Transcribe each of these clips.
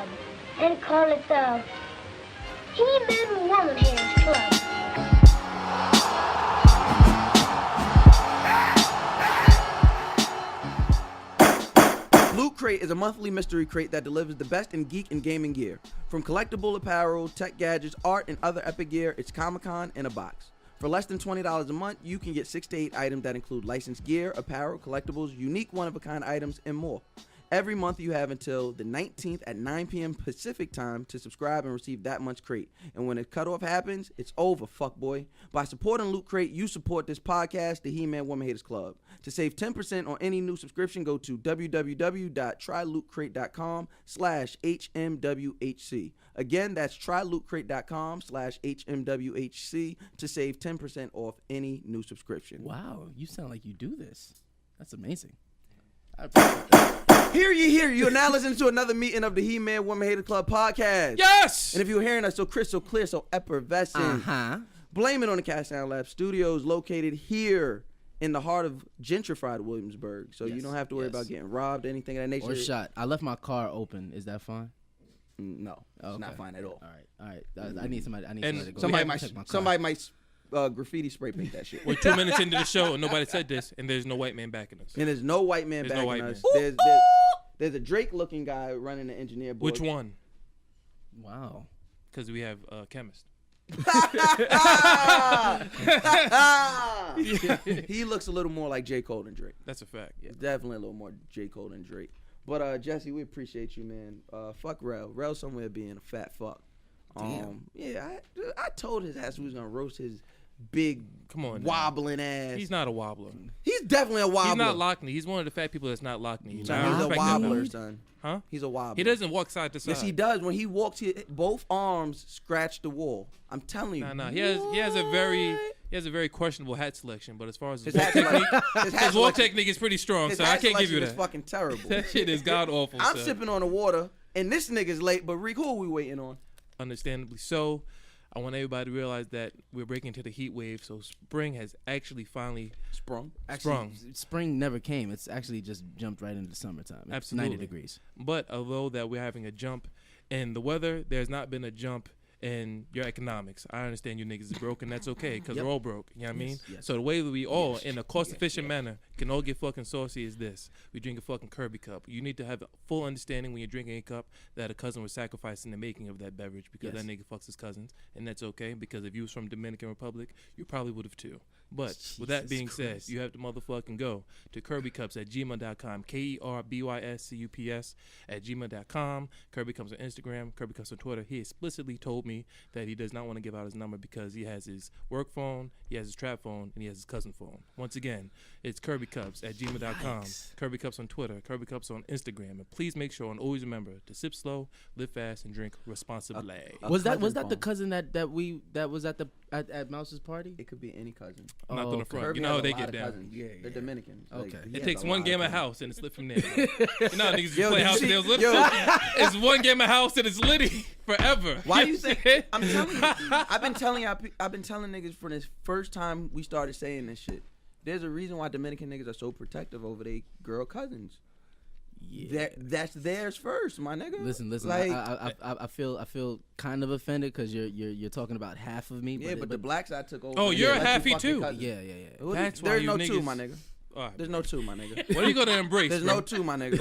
Club and call it the He-Man Woman Haters Club. Loot Crate is a monthly mystery crate that delivers the best in geek and gaming gear. From collectible apparel, tech gadgets, art, and other epic gear, it's Comic-Con in a box. For less than $20 a month, you can get 6 to 8 items that include licensed gear, apparel, collectibles, unique one-of-a-kind items, and more. Every month you have until the 19th at 9 p.m. Pacific time to subscribe and receive that much crate. And when the cutoff happens, it's over, fuckboy. By supporting Loot Crate, you support this podcast, the He-Man Woman Haters Club. To save 10% on any new subscription, go to www.trylootcrate.com/HMWHC. Again, that's trylootcrate.com/HMWHC to save 10% off any new subscription. Wow, you sound like you do this. That's amazing. I appreciate that. Hear ye, hear you. You're now listening to another meeting of the He-Man Woman Hater Club podcast. Yes! And if you're hearing us so crystal clear, so effervescent, blame it on the Cast Sound Lab Studios located here in the heart of gentrified Williamsburg. So you don't have to worry about getting robbed, anything of that nature. Or shot. I left my car open. Is that fine? No, it's not fine at all. All right. I need somebody to go. Somebody might graffiti spray paint that shit. We're 2 minutes into the show and nobody said this, and there's no white man backing us. And there's no white man backing us. There's a Drake-looking guy running the engineer board. Which one? Wow. Because we have a chemist. He looks a little more like J. Cole than Drake. That's a fact. Yeah. Definitely a little more J. Cole than Drake. But Jesse, we appreciate you, man. Fuck Rel. Rel somewhere being a fat fuck. Yeah, I told his ass we was gonna roast his big, wobbling ass. He's not a wobbler. He's definitely a wobbler. He's not Lockney. He's one of the fat people that's not Lockney. He's a wobbler, son. Huh? He's a wobbler. He doesn't walk side to side. Yes, he does. When he walks, both arms scratch the wall. I'm telling you. Nah. He has a very questionable hat selection. But as far as his walk technique is pretty strong. So I can't give you that. It's fucking terrible. That shit is god awful. I'm sipping on the water, and this nigga's late. But Reek, who are we waiting on? Understandably so. I want everybody to realize that we're breaking into the heat wave, so spring has actually finally sprung. Spring never came. It's actually just jumped right into summertime. It's Absolutely. 90 degrees. But although that we're having a jump in the weather, there's not been a jump in your economics. I understand you niggas is broke, and that's okay, because we're all broke. You know what I mean? Yes. So the way that we all, in a cost-efficient manner, can all get fucking saucy is this. We drink a fucking Kirby cup. You need to have a full understanding when you're drinking a cup that a cousin was sacrificing the making of that beverage, because that nigga fucks his cousins, and that's okay, because if you was from Dominican Republic, you probably would have too. But with that being said, you have to motherfucking go to KirbyCups@gmail.com, KERBYSCUPS@gmail.com. Kirby Cups on Instagram, Kirby Cups on Twitter. He explicitly told me that he does not want to give out his number because he has his work phone, he has his trap phone, and he has his cousin phone. Once again, it's KirbyCups@gmail.com, Kirby Cups on Twitter, Kirby Cups on Instagram. And please make sure and always remember to sip slow, live fast, and drink responsibly. Was that the cousin that was at Mouse's party? It could be any cousin. Not on the front. Kirby you know how has they a lot get of down. cousins. Yeah, they're Dominicans. Okay. It takes one game of house and it's lit from there. You know how niggas just play house and they was lit. Yo. It's one game of house and it's litty forever. Why do you think? I'm telling you. I've been telling niggas from this first time we started saying this shit. There's a reason why Dominican niggas are so protective over their girl cousins. Yeah, that's theirs first, my nigga. Listen. Like, I feel kind of offended because you're talking about half of me. Yeah, but the black side took over. Oh, you're a halfie too. Yeah. That's why there's you no niggas... two, my nigga. Right. There's no two, my nigga. What are you gonna embrace? There's bro? no two, my nigga.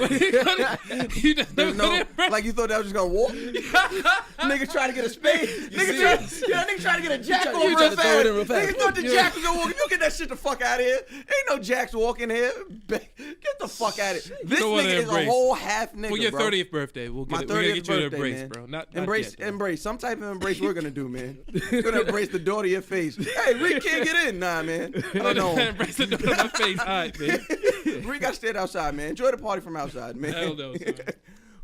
There's no, like you thought that was just gonna walk. Nigga trying to get a spade. Nigga trying to get a jack on real fast. Nigga thought the jack was gonna walk. You get that shit the fuck out of here. Ain't no jacks walking here. Get the fuck out of here. This nigga is a whole half nigga, For your bro. 30th birthday, we'll get birthday, you to embrace, man. bro. Not embrace, yet, embrace. Some type of embrace we're gonna do, man. We're gonna embrace the door to your face. Hey, Rick can't get in. Nah, man. I don't know. Embrace the door to my face. All right, man. Reek, got to stay outside, man. Enjoy the party from outside, man. Hell no, son.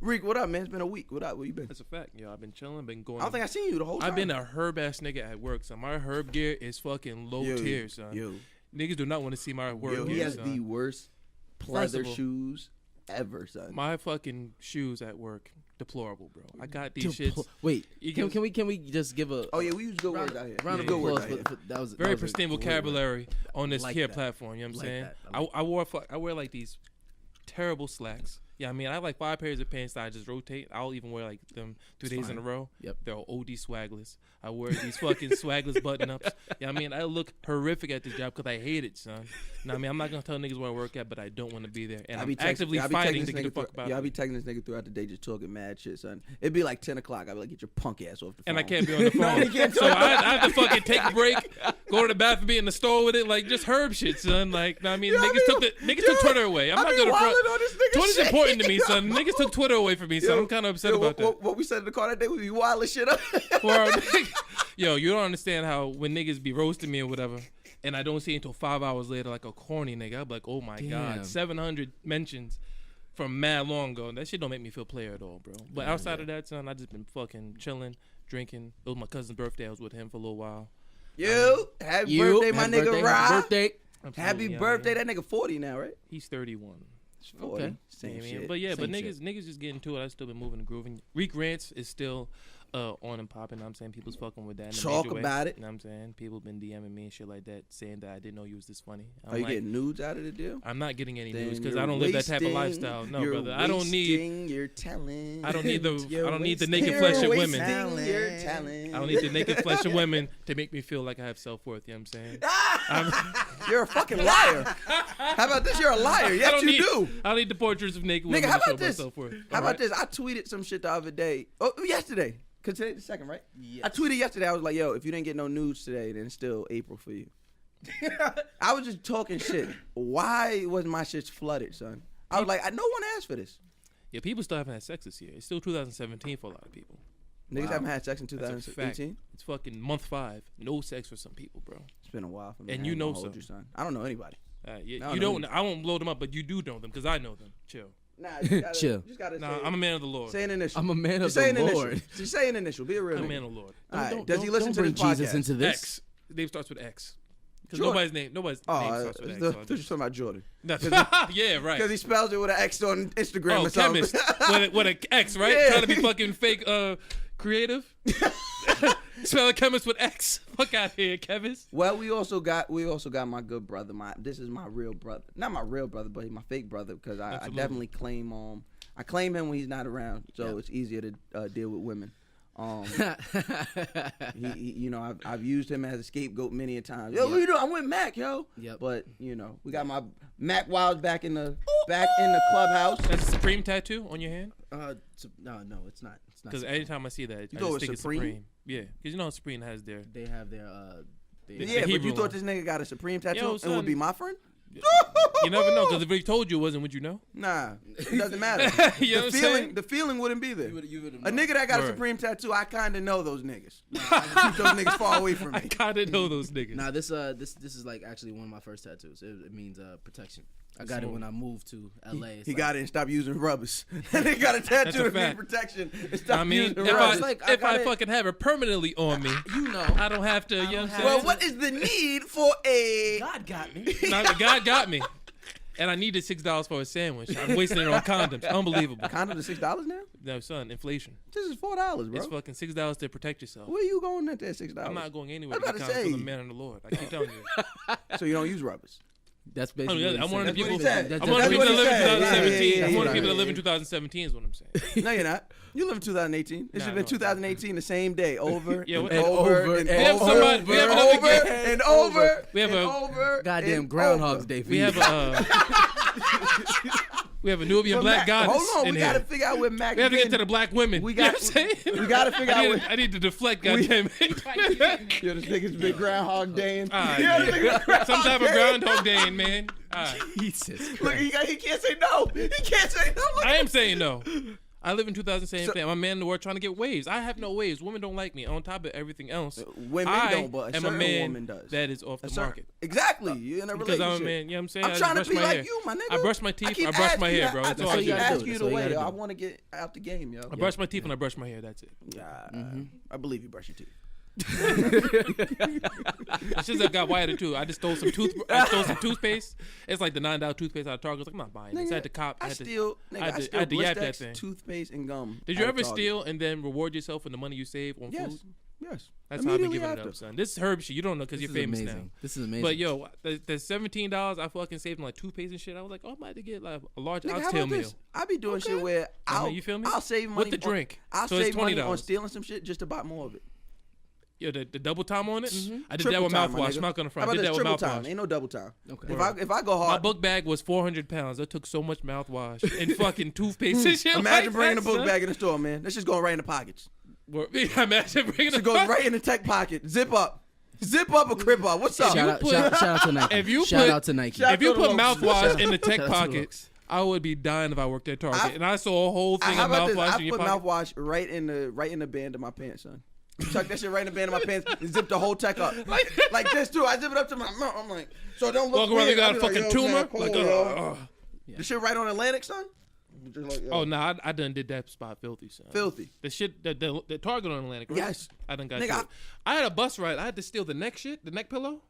Reek, what up, man? It's been a week. What up? Where you been? That's a fact. Yo, I've been chilling, been going. I don't think I seen you the whole time. I've been a herb ass nigga at work, son. My herb gear is fucking low tier, son. Niggas do not want to see my work gear, he has son. the worst pleather shoes ever, son. My fucking shoes at work, deplorable, bro. I got these shits. Wait, can we just give a? Oh yeah, we use good words out here. Round of applause. That was very pristine vocabulary on this here platform. You know what I'm saying? I wear like these terrible slacks. Yeah, I mean, I have like 5 pairs of pants that I just rotate. I'll even wear like them 3 days in a row. Yep. They're OD swagless. I wear these fucking swagless button-ups. Yeah, I mean, I look horrific at this job because I hate it, son. Now, I mean, I'm not going to tell niggas where I work at, but I don't want to be there. And I'm actively fighting to get the fuck about it. Yeah, I be texting this nigga throughout the day just talking mad shit, son. It'd be like 10 o'clock. I'd be like, get your punk ass off the phone. And I can't be on the phone. So I have to fucking take a break, go to the bathroom, be in the store with it, like just herb shit, son. Like, I mean, niggas took Twitter away. I'm not going to front. Twitter's important to me, son. Niggas took Twitter away from me, so I'm kind of upset about that. What we said in the car that day, we be wilding shit up. Yo, you don't understand how when niggas be roasting me or whatever, and I don't see it until 5 hours later like a corny nigga, I'm like, oh my God, 700 mentions from mad long ago. That shit don't make me feel player at all, bro. But outside of that, son, I just been fucking chilling, drinking. It was my cousin's birthday. I was with him for a little while. Happy birthday, my nigga Rob. Happy Yeah, birthday. man. That nigga 40 now, right? He's 31. 40. Okay. Same Yeah, shit. man. But yeah, Same niggas just getting to it. I still been moving and grooving. Reek Rants is still on and popping. Know what I'm saying, people's fucking with that. In a Talk major way. about it. Know what I'm saying, people been DMing me and shit like that, saying that I didn't know you was this funny. I'm Are you like, getting nudes out of the deal? I'm not getting any Then news because you're I don't live that type of wasting- lifestyle. No, you're brother. I don't need. wasting your talent. I don't need the. You're I don't need the wasting- naked flesh of you're women. wasting your talent. I don't need the naked flesh of women to make me feel like I have self worth. You know what I'm saying? You're a fucking liar. How about this? You're a liar. Yes, you do. I don't need the portraits of naked women Nigga, how to show about my this? self-worth. How All about right? this? I tweeted some shit the other day. Oh, yesterday. Cause today's the second, right? Yes. I tweeted yesterday. I was like, "Yo, if you didn't get no news today, then it's still April for you." I was just talking shit. Why wasn't my shit flooded, son? I was like, no one asked for this. Yeah, people still haven't had sex this year. It's still 2017 for a lot of people. Niggas haven't had sex in That's a fact. 2018. It's fucking month 5. No sex for some people, bro. It's been a while for me. And I you ain't know gonna hold so. you, son. I don't know anybody. You No, don't. no. I won't blow them up, but you do know them because I know them. Chill. Nah, you gotta, Chill. You just gotta Nah, say, I'm a man of the Lord. say an initial. I'm a man of Just say the an Lord. Initial. Just say an initial. Be a real I'm a nigga. man of the Lord. All right. Don't- Does he don't- listen don't to this bring Jesus podcast? into this. X. Name starts with X. Because Jordan. nobody's Oh, name starts with X. I so I thought you were just- talking about Jordan. yeah, right. Because he spells it with an X on Instagram Oh, or something. chemist. with an X, right? Yeah. Trying to be fucking fake creative. Spell a chemist with X. Fuck out here, chemist. Well, we also got my good brother. This is my real brother. Not my real brother, but he's my fake brother because I Absolutely. definitely claim him when he's not around, so it's easier to deal with women. You know, I've used him as a scapegoat many a time. Yo, what you doing? I'm with Mack, yo. Yep. But you know, we got my Mack Wilds back in the clubhouse. That's a Supreme tattoo on your hand? No, it's not. It's not. Because anytime I see that, I thought it just was think Supreme? it's Supreme. Yeah, because you know Supreme has their. They have their. Yeah, but Hebrew you thought line. this nigga got a Supreme tattoo Yo, and son. would be my friend? You never know, because if he told you it wasn't, would you know? Nah, it doesn't matter. You know what I'm saying? The feeling wouldn't be there. You would've A nigga that got a Word. Supreme tattoo, I kind of know those niggas. I keep those niggas far away from I me. kinda know those niggas. Nah, this is like actually one of my first tattoos. It means protection. I got it when I moved to LA. He got it and stopped using rubbers. And he got a tattoo to be fact. protection and stopped I mean, using if rubbers. Like, I fucking have it permanently on me, You know. I don't have to. You know what I'm saying? Well, what is the need for a... God got me. Nah, God got me. And I needed $6 for a sandwich. I'm wasting it on condoms. Unbelievable. Condom to $6 now? No, son, inflation. This is $4, bro. It's fucking $6 to protect yourself. Where you going at that $6? I'm not going anywhere I'm to about get to condoms. I'm a say. man of the Lord. I keep telling you. So you don't use rubbers? That's I basically. mean, I'm one of the That's what people. he said. That's I'm one of the That's people that what he live in said. 2017. Yeah, I'm one of the yeah, people that yeah. live in 2017 is what I'm saying. No, you're not. You live in 2018. It should have been no. 2018 the same day. Over Yeah, and what- over and We have over somebody- we have another over guest. and over We have and a- over. Goddamn and Groundhog's over. Day for We you. have a Nubian But black Mac, goddess hold on, in we here. gotta figure out where Mac We have to get to been. the black women. We You know got- what I'm saying? we gotta figure out where. I need to deflect, goddammit. Yo, this nigga's been Groundhog Day. Alright, Yo, this man. nigga Groundhog Some type of Day. Groundhog Day, man. Alright. Jesus Look, he can't say no. He can't say no. Look. I am saying no. I live in 2017. So- I'm a man in the world trying to get waves. I have no waves. Women don't like me. On top of everything else, Women I don't, but a am a certain man woman does. that is off the Certain- market. Exactly. You're in a Because relationship. I'm a man, you know what I'm saying? I'm I trying to just be brush my like hair. you, my nigga. I brush my teeth, keep I brush my asking hair, you- bro. I That's all keep I do. asking you That's the all you way. gotta Yo, I do. want to get out the game, yo. I brush my teeth and I brush my hair. That's it. I believe you brush your teeth. It's just I got wired too. I just stole some toothpaste. It's like the $9 toothpaste out of Target. I was like, I'm not buying this. I had to cop. I had to- steal I had to yap that Blistex, thing. toothpaste, and gum. Did you at ever Target. steal and then reward yourself for the money you save on Yes. food? Yeah. Yes. That's how I be Immediately giving it after. up, son. This is herb shit. You don't know because you're famous now. This is amazing. But yo, the $17 I fucking saved on like toothpaste and shit. I was like, oh, I'm about to get like a large Nigga, how oxtail about meal. this? I be doing shit where You feel me? I'll save money With the drink. I'll So it's save money on $20. stealing some shit just to buy more of it. Yo, the double time on it. I did Triple that with time, my mouthwash. nigga. I'm not gonna How front. I about did this? that with Triple time. mouthwash. Ain't no double time. Okay. If I go My hard, book bag was 400 pounds. I took so much mouthwash and fucking toothpaste and shit. imagine like bringing that, a book son. bag in the store, man. That's just going right in the pockets. Imagine bringing It goes right in the tech pocket. Zip up or crib up. What's up? Shout out to Nike. If you Shout put- out to Nike. Shout- If you to the put locals. mouthwash in the tech Shout out to the pocket, locals. I would be dying if I worked at Target. And I saw a whole thing How of about this? mouthwash I in your put pocket. mouthwash right in the band of my pants, son. Chuck that shit right in the band of my pants and zip the whole tech up. Like this too. I zip it up to my mouth. I'm like, so it don't look Walk around, weird. you got I a be like, fucking yo, tumor. man, cool, Like, yo. The shit right on Atlantic, son. Just like, yo. Oh no, I done did that spot filthy, son. Filthy. The shit, the Target on Atlantic, right? Yes. I done got Nigga, to it. I had a bus ride. I had to steal the neck shit, the neck pillow.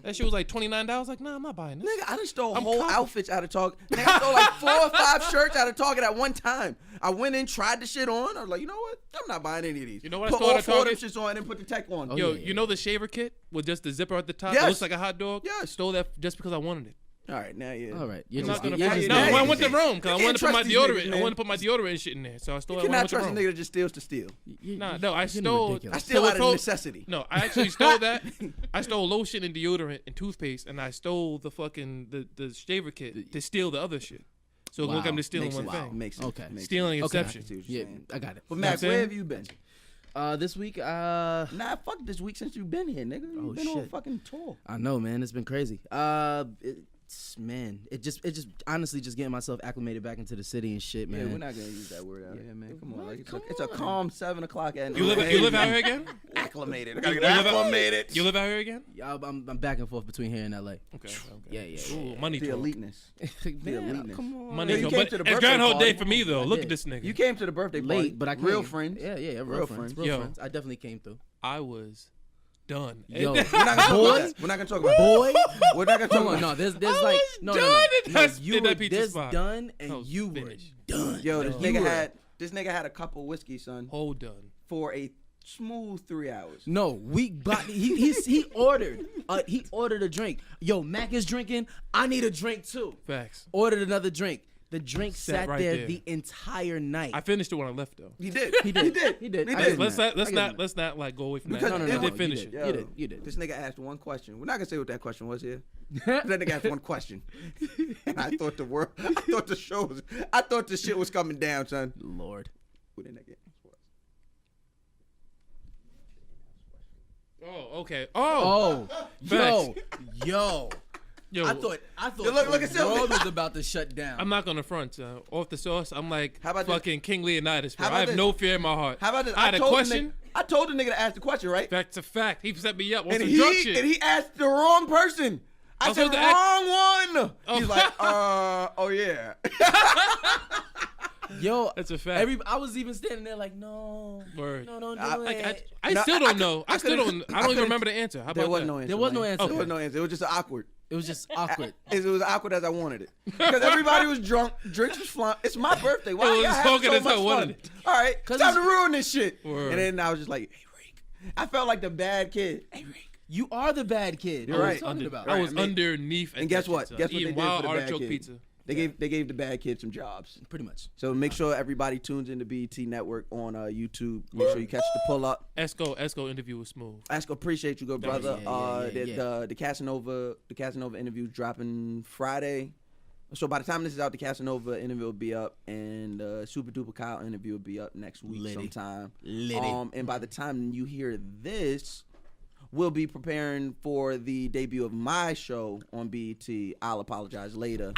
That shit was like $29. I was like, nah, I'm not buying this. Nigga, I done stole I'm whole confident. outfits out of Target. Nigga, I stole like 4 or 5 shirts out of Target at one time. I went in, tried the shit on. I was like, you know what? I'm not buying any of these. You know what I put stole all at 4 of them Target? shits on and put the tech on. Oh, Yo, yeah. you know the shaver kit with just the zipper at the top? Yes. It looks like a hot dog. Yes. Stole that just because I wanted it. All right, now yeah. All right. I'm not gonna. you're just now No, I you went to can't- Rome you because I can't wanted to put my trust these niggas, deodorant. I man. wanted to put my deodorant and shit in there, so I stole You it when I cannot went to trust a Rome. nigga that just steals to steal. Nah, no, I You're getting stole. ridiculous. I steal out of before- necessity. No, I actually stole that. I stole lotion and deodorant and toothpaste, and I stole the fucking the shaver kit to steal the other shit. So look, I'm just stealing Makes one sense. thing. Makes sense. Okay. Makes Stealing sense. exception. I see what you're Yeah, saying. I got it. But You know Max, what I'm where saying? have you been? This week, Nah, fuck this week since you've been here, nigga. You've been on a shit. fucking tour. I know, man. It's been crazy. Man, it just honestly just getting myself acclimated back into the city and shit, man. Yeah, we're not gonna use that word out here, man. Come on, What? like Come it's a on. calm 7 o'clock at night. You live out here again? Acclimated. I gotta You get live out- acclimated. You live out here again? I'm back and forth between here and LA. Okay. Yeah. Ooh, money The talk. eliteness. Man, eliteness. come on. Money Yeah, you talk. came But to the it's birthday Groundhog party. Day for me though. I Look did. at this nigga. You came to the birthday party. Late, but I came. real friends. Yeah, real Real friends. friends. Real Yo. friends. I definitely came through. I was done. Yo, We're not gonna talk boy, about that. We're not gonna talk about that. boy. We're not gonna talk Come about on, that. no. There's I like was no, done no, in no. that- You in that were pizza this spot. done, I and was you finished. were done. Yo, this You nigga had a cup of whiskey, son, Whole done. for a smooth 3 hours. No, we got he ordered. He ordered a drink. Yo, Mac is drinking. I need a drink too. Facts. Ordered another drink. The drink Sat sat right there there. the entire night. I finished it when I left though. He did. He did. He did. He did. He I did. give him that. I give him that. Let's not like go away from Because that. no, I no, did you finish did. it. You did. This nigga asked one question. We're not gonna say what that question was here. That nigga asked one question, and I thought I thought the shit was coming down, son. Lord. Who the nigga? Oh, okay. Oh, Yo. yo. I thought Yo, look at the Sylvia. world was about to shut down. I'm not gonna front. Off the sauce, I'm like How about this? fucking King Leonidas. Bro. How about I have this? no fear in my heart. How about this? I had a question. I told the nigga to ask the question, right? Fact to fact, he set me up on And some drug he shit. asked the wrong person. I was said supposed to ask- wrong one. Oh. He's like, oh yeah. Yo, That's a fact. I was even standing there like, no, Word. no, don't do I- it. I No, still I don't could- know. I I still could've- don't. I I don't even could've- remember the answer. How There about was that? no answer. There was no man. answer. There was no answer. It was just awkward. It was just awkward. It was awkward as I wanted it. Because everybody was drunk, drinks was flying. It's my birthday. Why It was y'all having talking so as I much wanted fun? it. All right, it's time to ruin this shit. Word. And then I was just like, hey, Reek. I felt like the bad kid. Hey, Reek. You are the bad kid. You're What are right. you talking about? I was Right, I mean- underneath. at And guess that what? shit, son. Guess what they Eating did wild for the bad artichoke kid? pizza. They gave the bad kid some jobs. Pretty much. So make sure everybody tunes into BET Network on YouTube. Make sure you catch the pull up. Esco interview was smooth. Ask, appreciate you, good brother. Yeah. The Casanova interview dropping Friday. So by the time this is out, the Casanova interview will be up, and Super Duper Kyle interview will be up next week Litty. sometime. Litty. And by the time you hear this, we'll be preparing for the debut of my show on BET. I'll apologize later.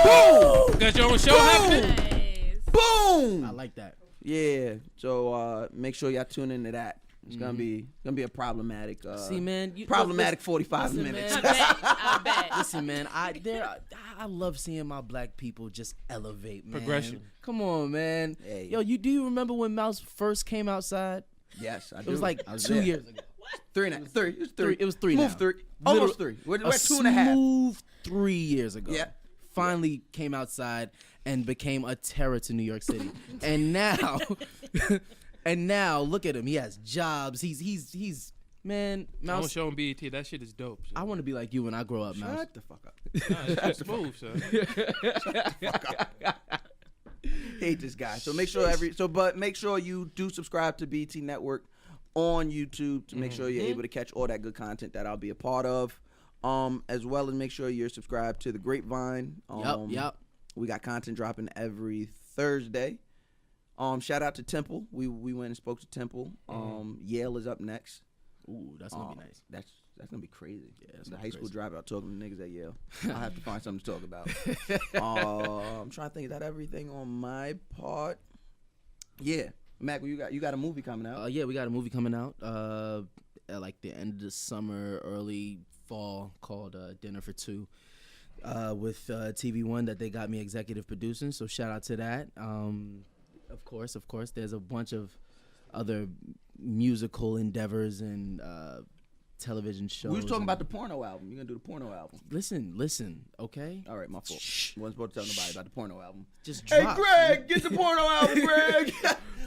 Boom! Got your own show happening? Nice. Boom! I like that. Yeah. So make sure y'all tune into that. It's gonna be a problematic. See, man, problematic 45 listen, minutes. man. I bet. Listen, man, I love seeing my black people just elevate, man. Progression. Come on, man. Hey. Yo, do you remember when Mouse first came outside? Yes, I do. It was like I was 2 there. years ago. 3 and a half. 3. It was 3. It was 3 Smooth now. 3. Almost 3. We're at 2.5. Smooth 3 years ago. Yeah. Finally came outside and became a terror to New York City. And now, And now look at him. He has jobs. He's man. Don't Mouse. show him BET. That shit is dope. I want to be like you when I grow up, Mouse. Shut the fuck up. Nah, it's smooth, son. Hate this guy. So make sure you do subscribe to BT Network on YouTube to make sure you're able to catch all that good content that I'll be a part of. As well as make sure you're subscribed to the Grapevine. Yep. We got content dropping every Thursday. Shout out to Temple. We went and spoke to Temple. Yale is up next. Ooh, that's gonna be nice. That's gonna be crazy. Yeah, the high school dropout talking to niggas at Yale. I'll have to find something to talk about. I'm trying to think. Is that everything on my part? Yeah, Mac, you got a movie coming out. Yeah, we got a movie coming out at like the end of the summer, early fall, called Dinner for Two, with TV One that they got me executive producing. So shout out to that. Of course, there's a bunch of other musical endeavors and television shows. We was talking about the porno album. You're gonna do the porno album. Listen, okay? All right, my fault. Wasn't supposed to tell nobody about the porno album. Just drop. Hey, Greg, get the porno album, Greg.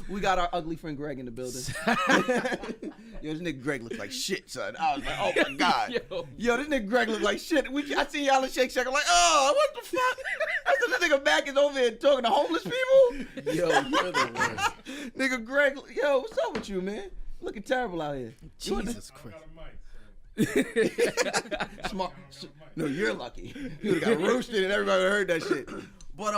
We got our ugly friend Greg in the building. Yo, this nigga Greg looks like shit, son. I was like, oh my God. Yo, this nigga Greg looks like shit. I seen y'all in Shake Shack. I'm like, oh, what the fuck? That's the nigga Mack is over here talking to homeless people. Yo, you're the worst. Nigga Greg, yo, what's up with you, man? Looking terrible out here. Jesus Christ. Smart. No, you're lucky. You would've got roasted and everybody heard that shit. But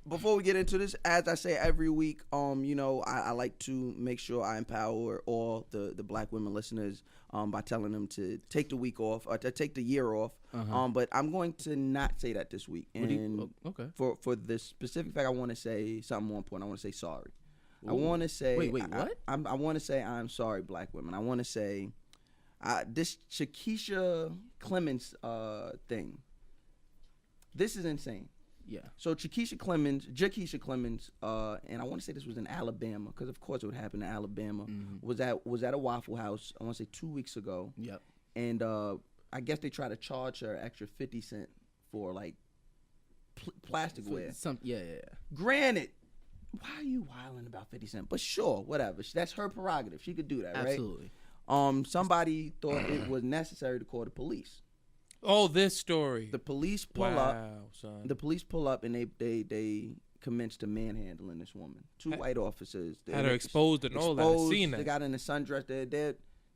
before we get into this, as I say every week, I like to make sure I empower all the black women listeners by telling them to take the week off or to take the year off. But I'm going to not say that this week. And okay. For the specific fact, I want to say something more important. I want to say sorry. Ooh. I want to say. Wait, what? I want to say I'm sorry, black women. I want to say. This Shakisha Clemens thing, this is insane. Yeah. So Jakisha Clemens, and I want to say this was in Alabama, because of course it would happen in Alabama. Was at a Waffle House, I want to say 2 weeks ago. Yep. And I guess they tried to charge her extra 50 cents for like plasticware. Yeah. Granted, why are you wilding about 50 cents? But sure, whatever. That's her prerogative. She could do that, right? Absolutely. Somebody thought it was necessary to call the police. Oh, this story. The police pull up. Son. The police pull up and they commenced to manhandling this woman. Two white officers. Had her exposed and all that. I've seen that. They got in a sundress.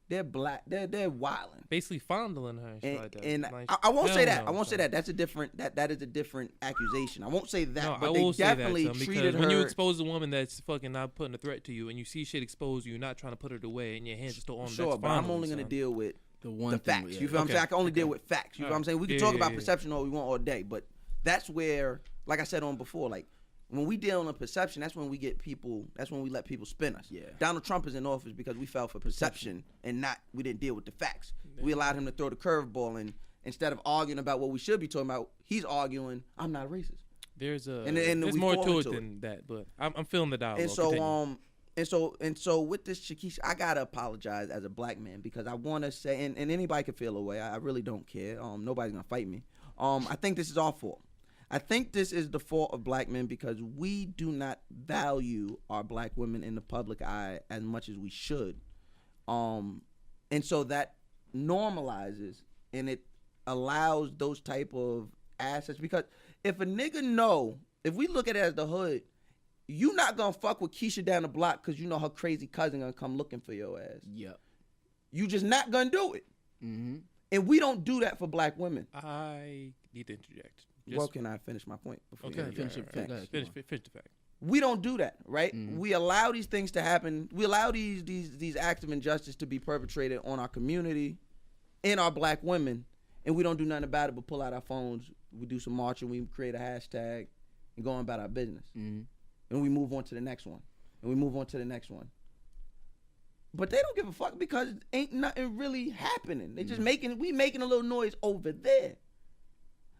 They're black. They're wilding. Basically fondling her. And like that. And like, I won't say that. No, I won't say that. That's a different. That is a different accusation. I won't say that. No, but I they will definitely say that, treated her. When you expose a woman that's fucking not putting a threat to you, and you see shit expose you, you're not trying to put her away, and your hands are still on. Sure, that's but I'm only gonna deal with the facts. You feel what I'm saying? I can only deal with facts. You feel what I'm saying? We can talk about perception all we want all day, but that's where, like I said on before, like when we deal on perception, that's when we get people. That's when we let people spin us. Yeah. Donald Trump is in office because we fell for perception and we didn't deal with the facts. We allowed him to throw the curveball, and instead of arguing about what we should be talking about, he's arguing, I'm not a racist. There's there's more to it than that, but I'm feeling the dialogue. And so with this Shakisha, I gotta apologize as a black man because I want to say, and anybody can feel away. I really don't care. Nobody's gonna fight me. I think this is our fault. I think this is the fault of black men because we do not value our black women in the public eye as much as we should. And so that normalizes and it allows those type of assets, because if a nigga if we look at it as the hood, you not gonna fuck with Keisha down the block because you know her crazy cousin gonna come looking for your ass. Yep. You just not gonna do it. And we don't do that for black women. I need to interject. Well, can I finish my point? Okay, finish the fact. We don't do that, right? We allow these things to happen. We allow these acts of injustice to be perpetrated on our community and our black women, and we don't do nothing about it but pull out our phones. We do some marching. We create a hashtag and go on about our business. And we move on to the next one. And we move on to the next one. But they don't give a fuck because ain't nothing really happening. They just making a little noise over there.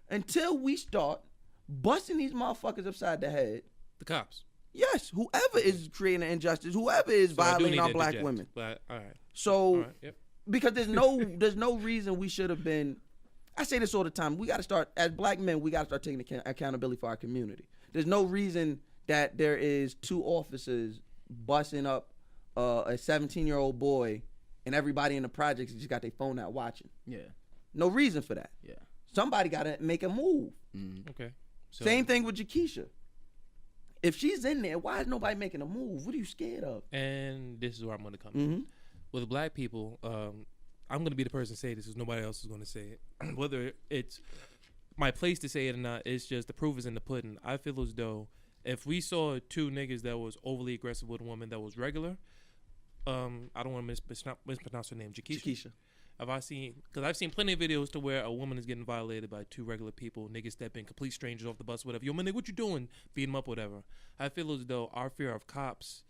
Until we start busting these motherfuckers upside the head. The cops. Yes, whoever is creating injustice, whoever is violating our black women. But, all right. So, all right, yep. Because there's no reason we should have been. I say this all the time. We got to start, as black men, we got to start taking accountability for our community. There's no reason that there is two officers busting up a 17-year-old boy and everybody in the projects just got their phone out watching. Yeah. No reason for that. Yeah. Somebody got to make a move. Okay. So, Same thing with Jakeisha. If she's in there, why is nobody making a move? What are you scared of? And this is where I'm going to come in. With black people, I'm going to be the person to say this because nobody else is going to say it. Whether it's my place to say it or not, it's just the proof is in the pudding. I feel as though if we saw two niggas that was overly aggressive with a woman that was regular, I don't want to mispronounce her name, Jakeisha. I've seen plenty of videos to where a woman is getting violated by two regular people, niggas step in, complete strangers off the bus, whatever. Yo, man, nigga, what you doing? Beat them up, whatever. I feel as though our fear of cops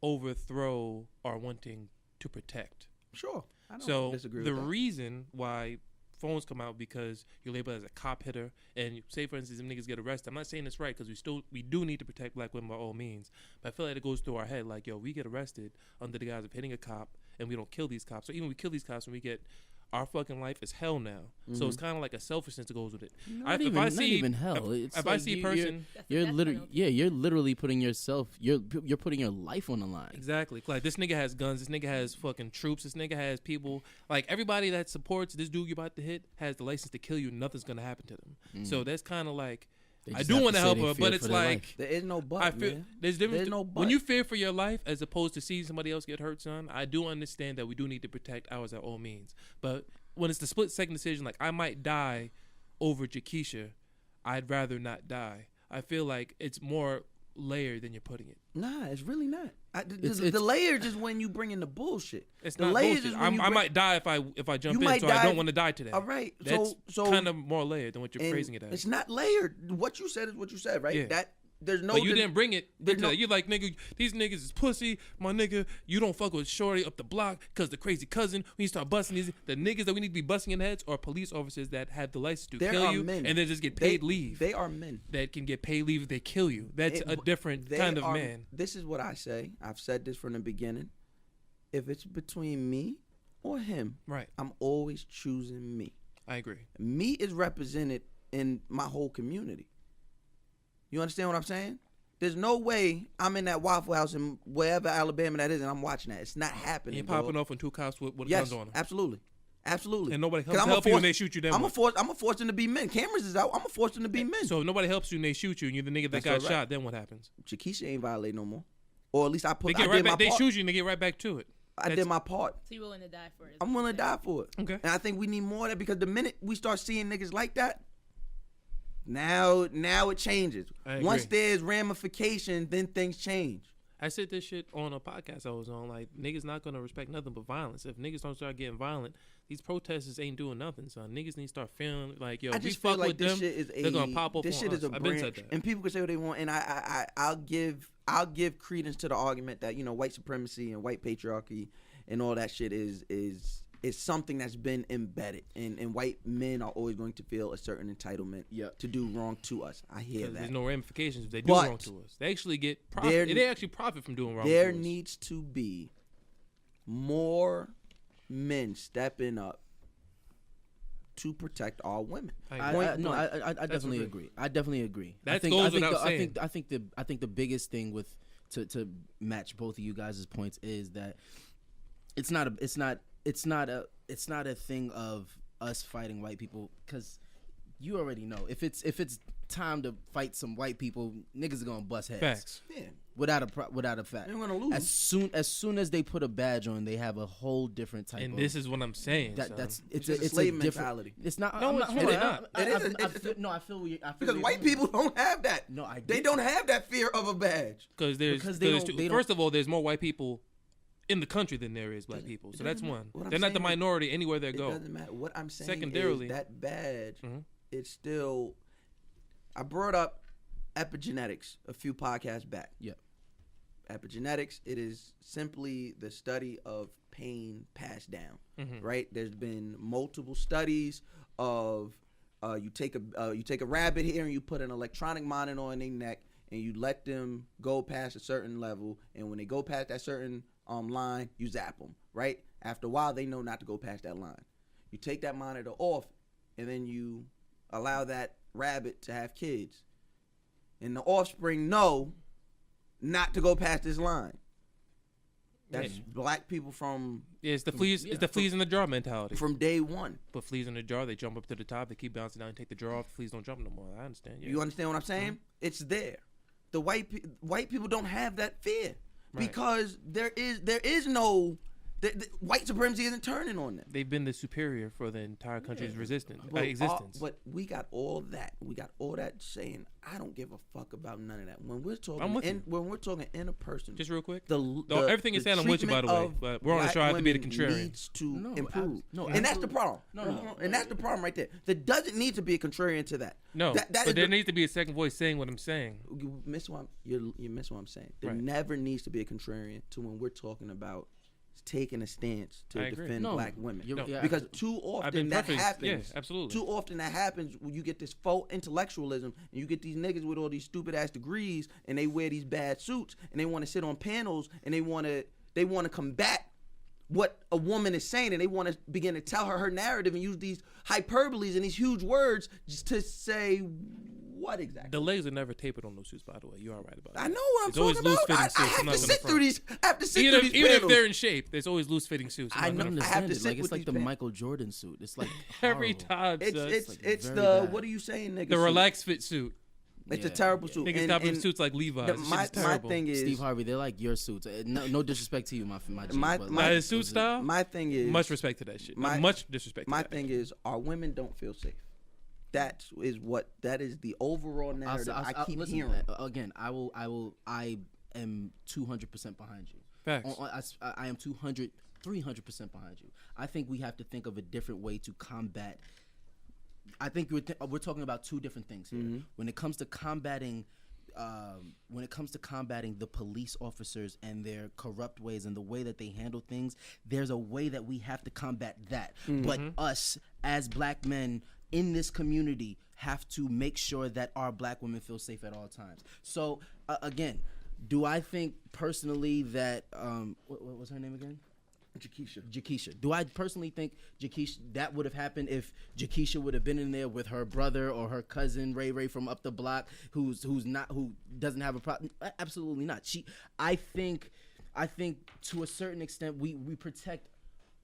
overthrow our wanting to protect. Sure. I don't disagree the with that. reason why phones come out because you're labeled as a cop hitter, and say for instance, if niggas get arrested, I'm not saying it's right because we do need to protect black women by all means, but I feel like it goes through our head like, yo, we get arrested under the guise of hitting a cop, and we don't kill these cops, or even we kill these cops and we get our fucking life is hell now. So it's kind of like a selfishness that goes with it. Not even hell. If I see a person, you're literally putting yourself, you're putting your life on the line. Exactly. Like, this nigga has guns. This nigga has fucking troops. This nigga has people. Like, everybody that supports this dude you're about to hit has the license to kill you. Nothing's gonna happen to them. So that's kind of like, I do want to help her, but it's like, there is no but, man. There's difference. There's no but. When you fear for your life as opposed to seeing somebody else get hurt, son, I do understand that we do need to protect ours at all means. But when it's the split-second decision, like, I might die over Jakeisha, I'd rather not die. I feel like it's more layered than you're putting it. Nah, it's really not. The layer just when you bring in the bullshit. It's the not layers bullshit. is when I might die if I jump in, so I don't want to die today. All right, That's so kind of more layered than what you're phrasing it as. It's not layered. What you said is what you said, right? Yeah. That there's no. But you didn't bring it. no- You're like, nigga, these niggas is pussy. My nigga, you don't fuck with shorty up the block because the crazy cousin. When you start busting these, the niggas that we need to be busting in heads are police officers that have the license to There kill are you men. and then just get paid leave. They are men. That can get paid leave if they kill you. That's a different kind of man. This is what I say. I've said this from the beginning. If it's between me or him, Right. I'm always choosing me. I agree. Me is represented in my whole community. You understand what I'm saying? There's no way I'm in that Waffle House in wherever Alabama that is, and I'm watching that. It's not happening. You're popping off on two cops with yes, guns on them. absolutely. And nobody comes 'Cause to help you when they shoot you. Then I'm what? gonna force them to be men. Cameras is out. I'm gonna force them to be men. So if nobody helps you and they shoot you and you're the nigga that That's got all right. shot, then what happens? Jakeisha ain't violate no more, or at least I They did get right my back. They part. shoot you and they get right back to it. I did my part. So you're willing to die for it? I'm willing to die for it. Okay. And I think we need more of that because the minute we start seeing niggas like that, now it changes. I agree. Once there's ramification, then things change. I said this shit on a podcast I was on. Like, niggas not gonna respect nothing but violence. If niggas don't start getting violent, these protesters ain't doing nothing. So niggas need to start feeling like, yo, I if we just feel fuck like with this them, shit is they're gonna pop up this on shit us. is a I've been branch, said that. and people can say what they want, and I'll give credence to the argument that white supremacy and white patriarchy and all that shit is something that's been embedded, and white men are always going to feel a certain entitlement to do wrong to us. I hear that. There's no ramifications if they do But wrong to us. They actually get profit. They actually profit from doing wrong to us. There needs to be more men stepping up to protect our women. I definitely agree. I definitely agree. That goes without saying. I think the biggest thing with to match both of you guys' points is that it's not a thing of us fighting white people, because you already know if it's time to fight some white people, niggas are gonna bust heads. Facts. Yeah. Without a fact. They're gonna lose. As soon as they put a badge on, they have a whole different type. And this is what I'm saying. It's a slave mentality. It's not. No, it's really not. I feel Because white people don't have that. No, they don't have that fear of a badge. Because first of all, there's more white people in the country than there is black people. So that's one. They're not the minority anywhere they go. It doesn't matter. What I'm saying Secondarily, is that badge, it's still. I brought up epigenetics a few podcasts back. Yep. Epigenetics, it is simply the study of pain passed down, right? There's been multiple studies of you take a rabbit here and you put an electronic monitor on their neck and you let them go past a certain level, and when they go past that certain line, you zap them, right? After a while, they know not to go past that line. You take that monitor off, and then you allow that rabbit to have kids, and the offspring know not to go past this line. That's black people from it's the fleas. It's the fleas in the jar mentality. from day one. Put fleas in the jar. They jump up to the top. They keep bouncing down and take the jar off. The fleas don't jump no more. I understand. Yeah. You understand what I'm saying? It's there. The white people don't have that fear because there is no. White supremacy isn't turning on them. They've been the superior for the entire country's existence. But we got all that. We got all that saying, I don't give a fuck about none of that. When we're talking, when we're talking interpersonal, just real quick, the everything you're saying, I'm with you, by the way. But we're on the show. I have to be the contrarian. Needs to improve. And that's the problem. And that's the problem right there. There doesn't need to be a contrarian to that. No, but there needs to be a second voice saying what I'm saying. You miss what I'm saying. There never needs to be a contrarian to when we're talking about taking a stance to defend black women. Because too often that happens. Yeah, absolutely. Too often that happens when you get this faux intellectualism and you get these niggas with all these stupid ass degrees and they wear these bad suits and they want to sit on panels and they want to combat what a woman is saying and they want to begin to tell her narrative and use these hyperboles and these huge words just to say what exactly? The legs are never tapered on those suits, by the way. You are right about that. I know what I'm talking about. I have to sit through these. Even if they're in shape, there's always loose fitting suits. I know. I have to sit with like the Michael Jordan suit. It's like every time. It's the what are you saying, nigga? The relaxed fit suit. It's a terrible suit. Niggas got them suits like Levi's. My thing is Steve Harvey. They're like your suits. No disrespect to you, my suit style. My thing is much respect to that shit. Much disrespect. My thing is our women don't feel safe. That is the overall narrative I keep hearing. Again, I am 200% behind you. Facts. I am 300% behind you. I think we have to think of a different way to combat. I think we're talking about two different things here. Mm-hmm. When it comes to combating the police officers and their corrupt ways and the way that they handle things, there's a way that we have to combat that. Mm-hmm. But us as black men in this community have to make sure that our black women feel safe at all times. So again, do I think personally that what was her name again? Jakisha. Do I personally think Jakisha that would have happened if Jakisha would have been in there with her brother or her cousin Ray from up the block who doesn't have a problem? Absolutely not. I think to a certain extent we protect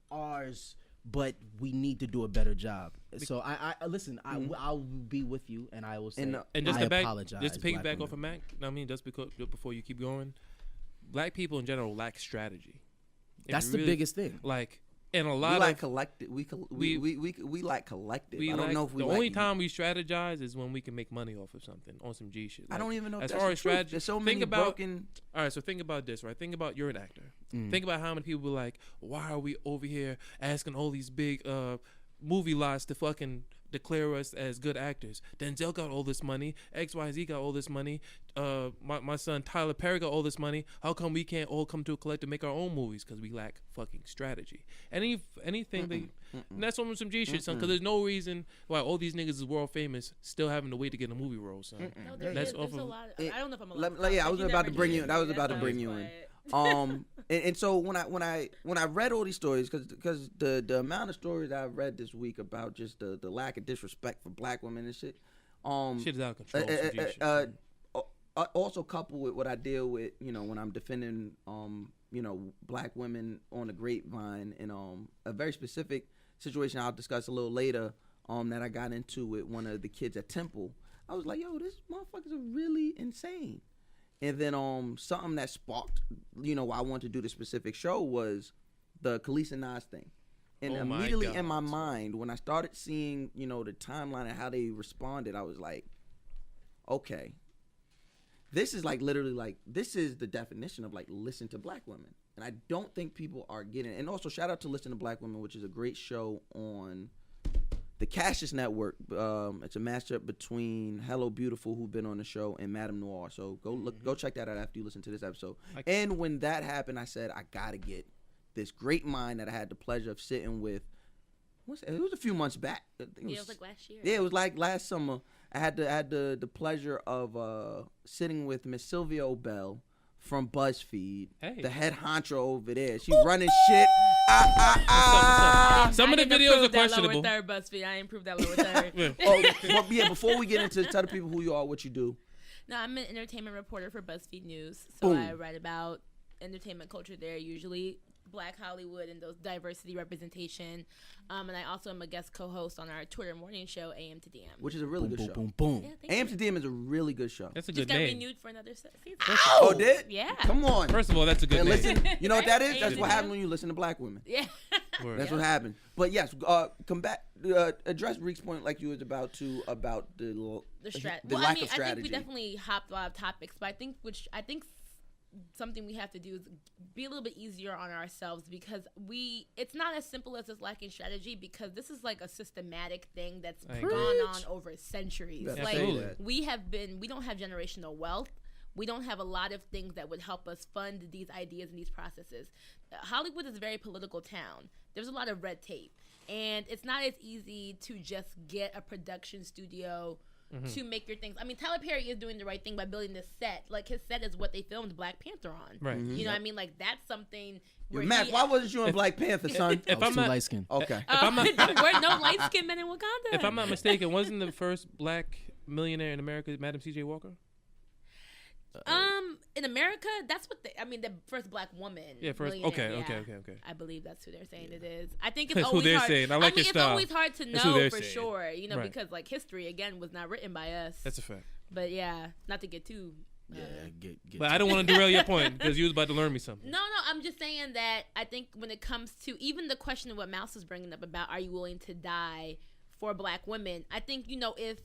ours, but we need to do a better job. So I listen. I'll be with you, and I will say. And just I to apologize. Just to piggyback off of Mack. I mean, just before you keep going, black people in general lack strategy. That's the biggest thing. Like, and a lot we like collective. We like collective. I don't know if we. The only time we strategize is when we can make money off of something on some G shit. Like, I don't even know. As far as strategy, there's so many broken. All right, so think about this, right? Think about you're an actor. Think about how many people were like, why are we over here asking all these big movie lots to fucking declare us as good actors? Denzel got all this money. XYZ got all this money. My son Tyler Perry got all this money. How come we can't all come to a collective make our own movies? Because we lack fucking strategy. Anything and that's on some G shit, son. Because there's no reason why all these niggas is world famous still having to wait to get a movie role, son. No, there's a lot. I don't know if I'm allowed. I was about to bring you. I was about to bring you in. And so when I read all these stories, because the amount of stories I've read this week about just the lack of disrespect for black women and shit, shit is out of control. Also coupled with what I deal with, when I'm defending, black women on the grapevine, and a very specific situation I'll discuss a little later, that I got into with one of the kids at Temple. I was like, yo, these motherfuckers are really insane. And then something that sparked, why I wanted to do the specific show was the Khalees and Nas thing. And immediately in my mind, when I started seeing, the timeline and how they responded, I was like, okay, this is like literally like, this is the definition of like listen to black women. And I don't think people are getting it. And also shout out to Listen to Black Women, which is a great show on the Cassius Network. It's a matchup between Hello Beautiful, who've been on the show, and Madame Noir. So go check that out after you listen to this episode. And when that happened, I said I gotta get this great mind that I had the pleasure of sitting with. It was a few months back. It was like last year. Yeah, it was like last summer. I had the pleasure of sitting with Miss Sylvia Obell from BuzzFeed, the head honcho over there. She running shit. Some of the videos are questionable. Lower third, BuzzFeed. I ain't proved that lower third. Before we get into tell the people who you are, what you do. No, I'm an entertainment reporter for BuzzFeed News. So I write about entertainment culture there, usually Black Hollywood and those diversity representation. And I also am a guest co-host on our Twitter morning show, AM to DM. Which is a really good show. Boom, boom. Yeah, AM to DM is a really good show. That's a just good got name. renewed for another season. Oh, did? Yeah. Come on. First of all, that's a good And name. listen, you know what that is? Right? That's AM what to happens DM? when you listen to black women. Yeah. Word. That's Yeah. what happened. But yes, address Reek's point like you was about to about the The lack I of think strategy. we definitely hopped a lot of topics, but I think something we have to do is be a little bit easier on ourselves, because it's not as simple as just lacking strategy, because this is like a systematic thing that's gone on over centuries. Better Like say that. we don't have generational wealth. We don't have a lot of things that would help us fund these ideas and these processes. Hollywood is a very political town. There's a lot of red tape, and it's not as easy to just get a production studio to make your things. I mean, Tyler Perry is doing the right thing by building this set. Like, his set is what they filmed Black Panther on. Right. You know what I mean? Like, that's something where Mac, why wasn't you in Black Panther, son? I was too light skinned. Okay. there were no light-skinned men in Wakanda. If I'm not mistaken, wasn't the first black millionaire in America Madam C.J. Walker? In America, that's what the first Black woman. Yeah, first. millionaire, Okay. I believe that's who they're saying it is. I think it's That's who always they're hard. saying. I like your it's style. always hard to That's who know they're for saying. sure, you know, Right. because like history again was not written by us. That's a fact. But yeah, not to get too. Yeah, get But I don't want to derail your point because you was about to learn me something. No, I'm just saying that I think when it comes to even the question of what Mouse was bringing up about, are you willing to die for Black women? I think, you know, if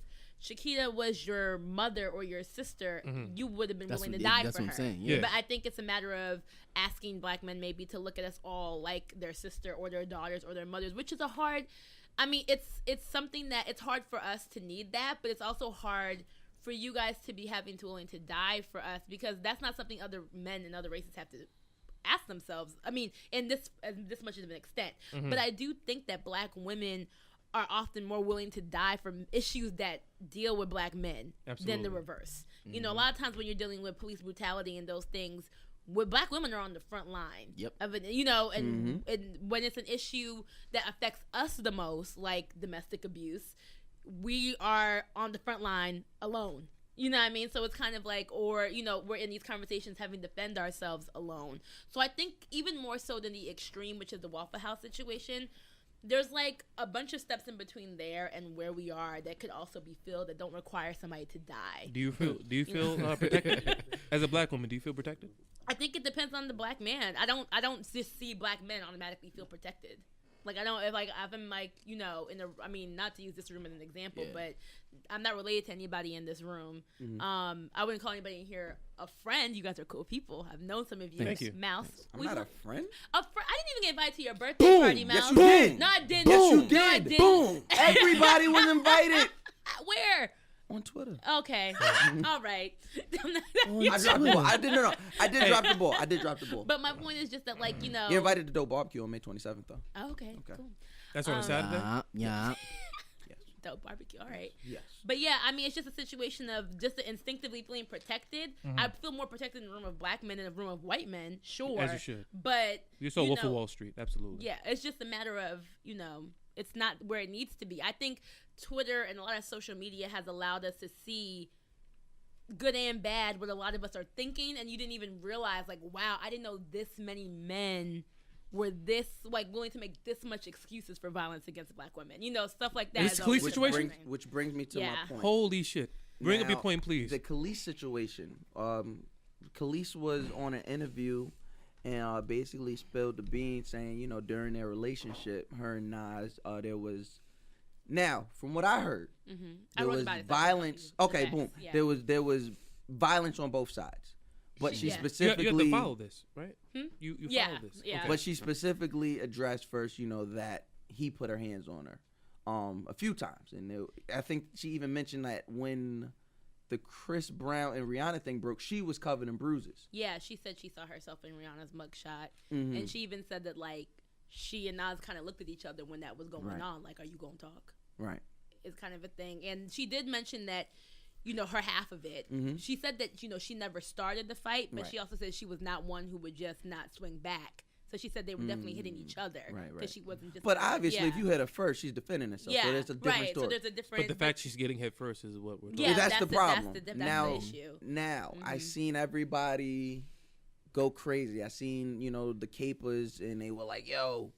Shakira was your mother or your sister, you would have been willing to die for her. That's what I'm saying. Yeah. But I think it's a matter of asking Black men maybe to look at us all like their sister or their daughters or their mothers, which is a hard. I mean, it's something that it's hard for us to need that, but it's also hard for you guys to be having to willing to die for us, because that's not something other men and other races have to ask themselves. I mean, in this much of an extent. But I do think that Black women are often more willing to die for issues that deal with Black men than the reverse. You know, a lot of times when you're dealing with police brutality and those things, with Black women are on the front line of it, you know, and when it's an issue that affects us the most, like domestic abuse, we are on the front line alone. You know what I mean? So it's kind of like, or, you know, we're in these conversations having to defend ourselves alone. So I think even more so than the extreme, which is the Waffle House situation, there's like a bunch of steps in between there and where we are that could also be filled that don't require somebody to die. Do you feel protected as a Black woman? Do you feel protected? I think it depends on the Black man. I don't just see Black men automatically feel protected. Like, I don't, if I'm like, you know, I mean, not to use this room as an example, but I'm not related to anybody in this room. I wouldn't call anybody in here a friend. You guys are cool people. I've known some of you. Thank you. Mouse. I'm not a friend. I didn't even get invited to your birthday party, Mouse. Yes, you did. No, I didn't. Yes, you No, did. I didn't. Boom. Everybody was invited. Where? On Twitter. Okay. All right. I dropped the ball. I did drop the ball. But my point is just that, like, you know. You're invited to Dope Barbecue on May 27th, though. Oh, okay. Cool. That's on a Saturday? Yeah. Dope barbecue. All right. Yes. But yeah, I mean, it's just a situation of just instinctively feeling protected. I feel more protected in a room of Black men than a room of white men, sure. As you should. But You saw Wolf of Wall Street, absolutely. yeah, it's just a matter of, you know, it's not where it needs to be. I think Twitter and a lot of social media has allowed us to see good and bad what a lot of us are thinking, and you didn't even realize, like, wow, I didn't know this many men were this, like, willing to make this much excuses for violence against Black women. You know, stuff like that. This is police always situation? frustrating. Which brings me to my point. Holy shit. Bring up Now, your point, please. The Khalees situation. Khalees was on an interview and basically spilled the beans, saying, you know, during their relationship, her and Nas, there was. Now, from what I heard, there was violence. Okay, boom. Yeah. There was violence on both sides, but she specifically. You have to follow this, right? You follow this. Yeah. Okay. But she specifically addressed first, you know, that he put her hands on her a few times, and I think she even mentioned that when the Chris Brown and Rihanna thing broke, she was covered in bruises. Yeah, she said she saw herself in Rihanna's mugshot, and she even said that, like, she and Nas kind of looked at each other when that was going on, like, are you gonna talk? Right. It's kind of a thing. And she did mention that, you know, her half of it. She said that, you know, she never started the fight, but she also said she was not one who would just not swing back. So she said they were definitely hitting each other. Right. She wasn't just. But obviously, if you hit her first, she's defending herself. Yeah, so there's a different story. So there's a different. But the fact she's getting hit first is what we're talking Yeah, about. that's the problem. That's the now, issue. Now, I seen everybody go crazy. I seen, the capers, and they were like, yo,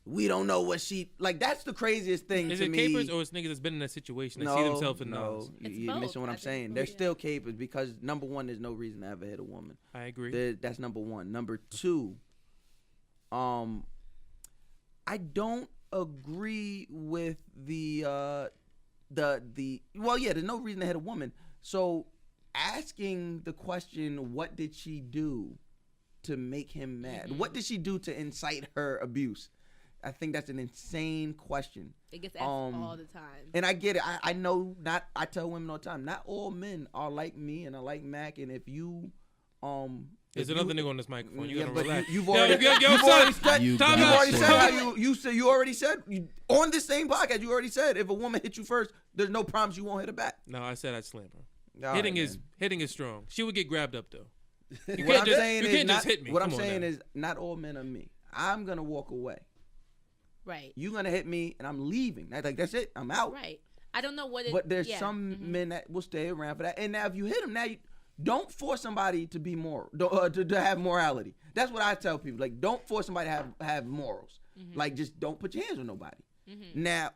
we don't know what she, like, that's the craziest thing Is to it me. capers or it's niggas that's been in that situation that see themselves in Nas? You're missing what I'm saying. They're still capers because, number one, there's no reason to ever hit a woman. I agree. That's number one. Number two, I don't agree with there's no reason to hit a woman. So asking the question, what did she do to make him mad? Mm-hmm. What did she do to incite her abuse? I think that's an insane question. It gets asked all the time. And I get it. I know I tell women all the time, not all men are like me and are like Mack. And if you There's another nigga on this microphone. You gotta but relax. you've already said on this same podcast. You already said if a woman hits you first, there's no promise you won't hit her back. No, I said I'd slam her. All hitting right, is strong. She would get grabbed up though. You what can't just hit me. What Come I'm on saying now. is not all men are me. I'm gonna walk away. Right. You're gonna hit me, and I'm leaving. That's it. I'm out. Right. I don't know what it. But there's some men that will stay around for that. And now if you hit them, now you don't force somebody to be moral, to have morality. That's what I tell people. Like, don't force somebody to have morals. Like, just don't put your hands on nobody. Now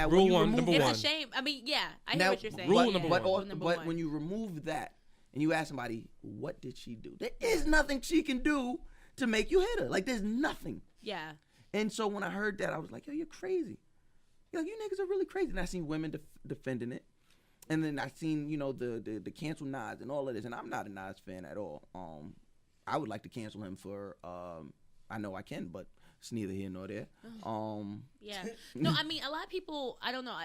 Rule when you one, remove, number It's one. a shame. I mean, yeah, I hear now, what you're saying. Rule Yeah, number yeah. one. Rule number But one. when you remove that and you ask somebody, what did she do? There is nothing she can do to make you hit her. Like, there's nothing. Yeah. And so when I heard that, I was like, yo, you're crazy. Yo, you niggas are really crazy. And I seen women defending it. And then I seen, the cancel Nas and all of this. And I'm not a Nas fan at all. I would like to cancel him for, I know I can, but it's neither here nor there. Yeah. No, I mean, a lot of people, I don't know,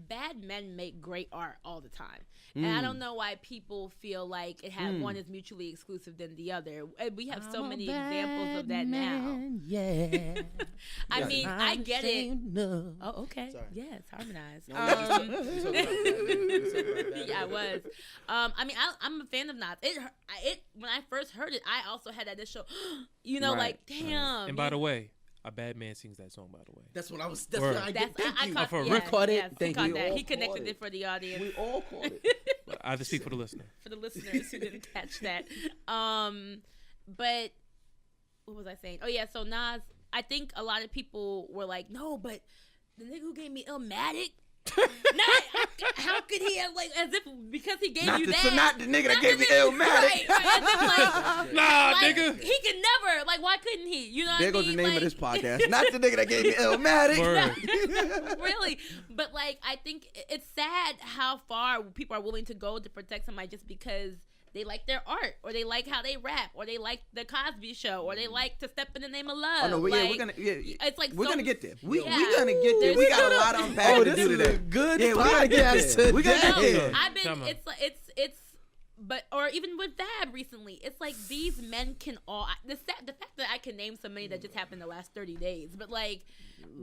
bad men make great art all the time. And I don't know why people feel like one is mutually exclusive than the other. And we have so many examples of that now. Yeah. I mean, I get it. No. Oh, okay. Sorry. Yeah, it's harmonized. Yeah, Yeah, I was. I mean, I'm a fan of Nas. It when I first heard it, I also had that initial, Right, like, damn. And by the way, a bad man sings that song. By the way, That's what I was. That's Word. what I did. Thank you. caught, For yeah, Rick caught it. yes, Thank he you. caught that. We He all connected caught it it. for the audience. We all caught it. I have to speak for the listener. For the listeners who didn't catch that. But what was I saying? Oh yeah, so Nas, I think a lot of people were like, no, but the nigga who gave me Illmatic, how could he have, like, as if because he gave you that? Not the nigga that gave me Illmatic. Right, as if, like, Nah, like, nigga. he can never, like, why couldn't he? You know what There I goes mean? the name like, of this podcast. Not the nigga that gave me Illmatic. Word. Really, but like, I think it's sad how far people are willing to go to protect somebody just because they like their art, or they like how they rap, or they like the Cosby Show, or they like to step in the name of love. Oh no, like, we're gonna. It's like we're so- gonna get there. We're Yeah. gonna get there. We got a lot to unpack to this do is today. a good Yeah, we're gonna get podcast there. We're gonna get No, there. I've been. Come on. It's. But or even with Fab recently, it's like these men can all the fact that I can name so many that just happened the last 30 days. But like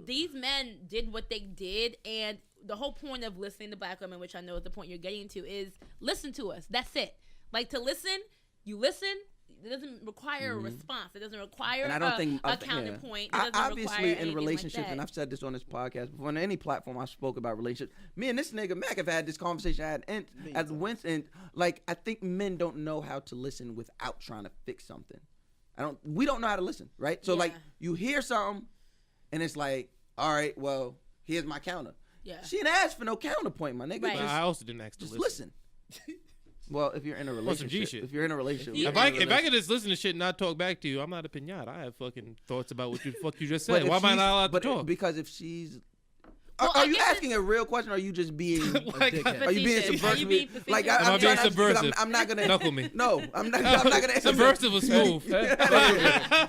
these men did what they did, and the whole point of listening to black women, which I know is the point you're getting to, is listen to us. That's it. Like, to listen, you listen. It doesn't require a response. It doesn't require And I don't think a counterpoint. It doesn't obviously require in anything relationships, like that. and I've said this on this podcast before. On any platform I spoke about relationships, me and this nigga Mack have had this conversation. As Winston, like, I think men don't know how to listen without trying to fix something. We don't know how to listen, right? So like, Yeah. you hear something, and it's like, all right, well, here's my counter. Yeah. She didn't ask for no counterpoint, my nigga. Right. But I also didn't ask to Just listen. listen. Well, if you're in a some G relationship, shit. if you're in a relationship, Yeah. If I could just listen to shit and not talk back to you, I'm not a pinata. I have fucking thoughts about what the fuck you just But said. if Why am I she's- not allowed to but talk? Because if she's, Well, are I you guess asking a real question, or are you just being? Like, dickhead. Are you being Facetious. subversive? Are you being facetious? Like, Am I I'm being trying to- 'cause subversive? I'm not gonna Knuckle me. No, I'm not gonna answer. Subversive was smooth.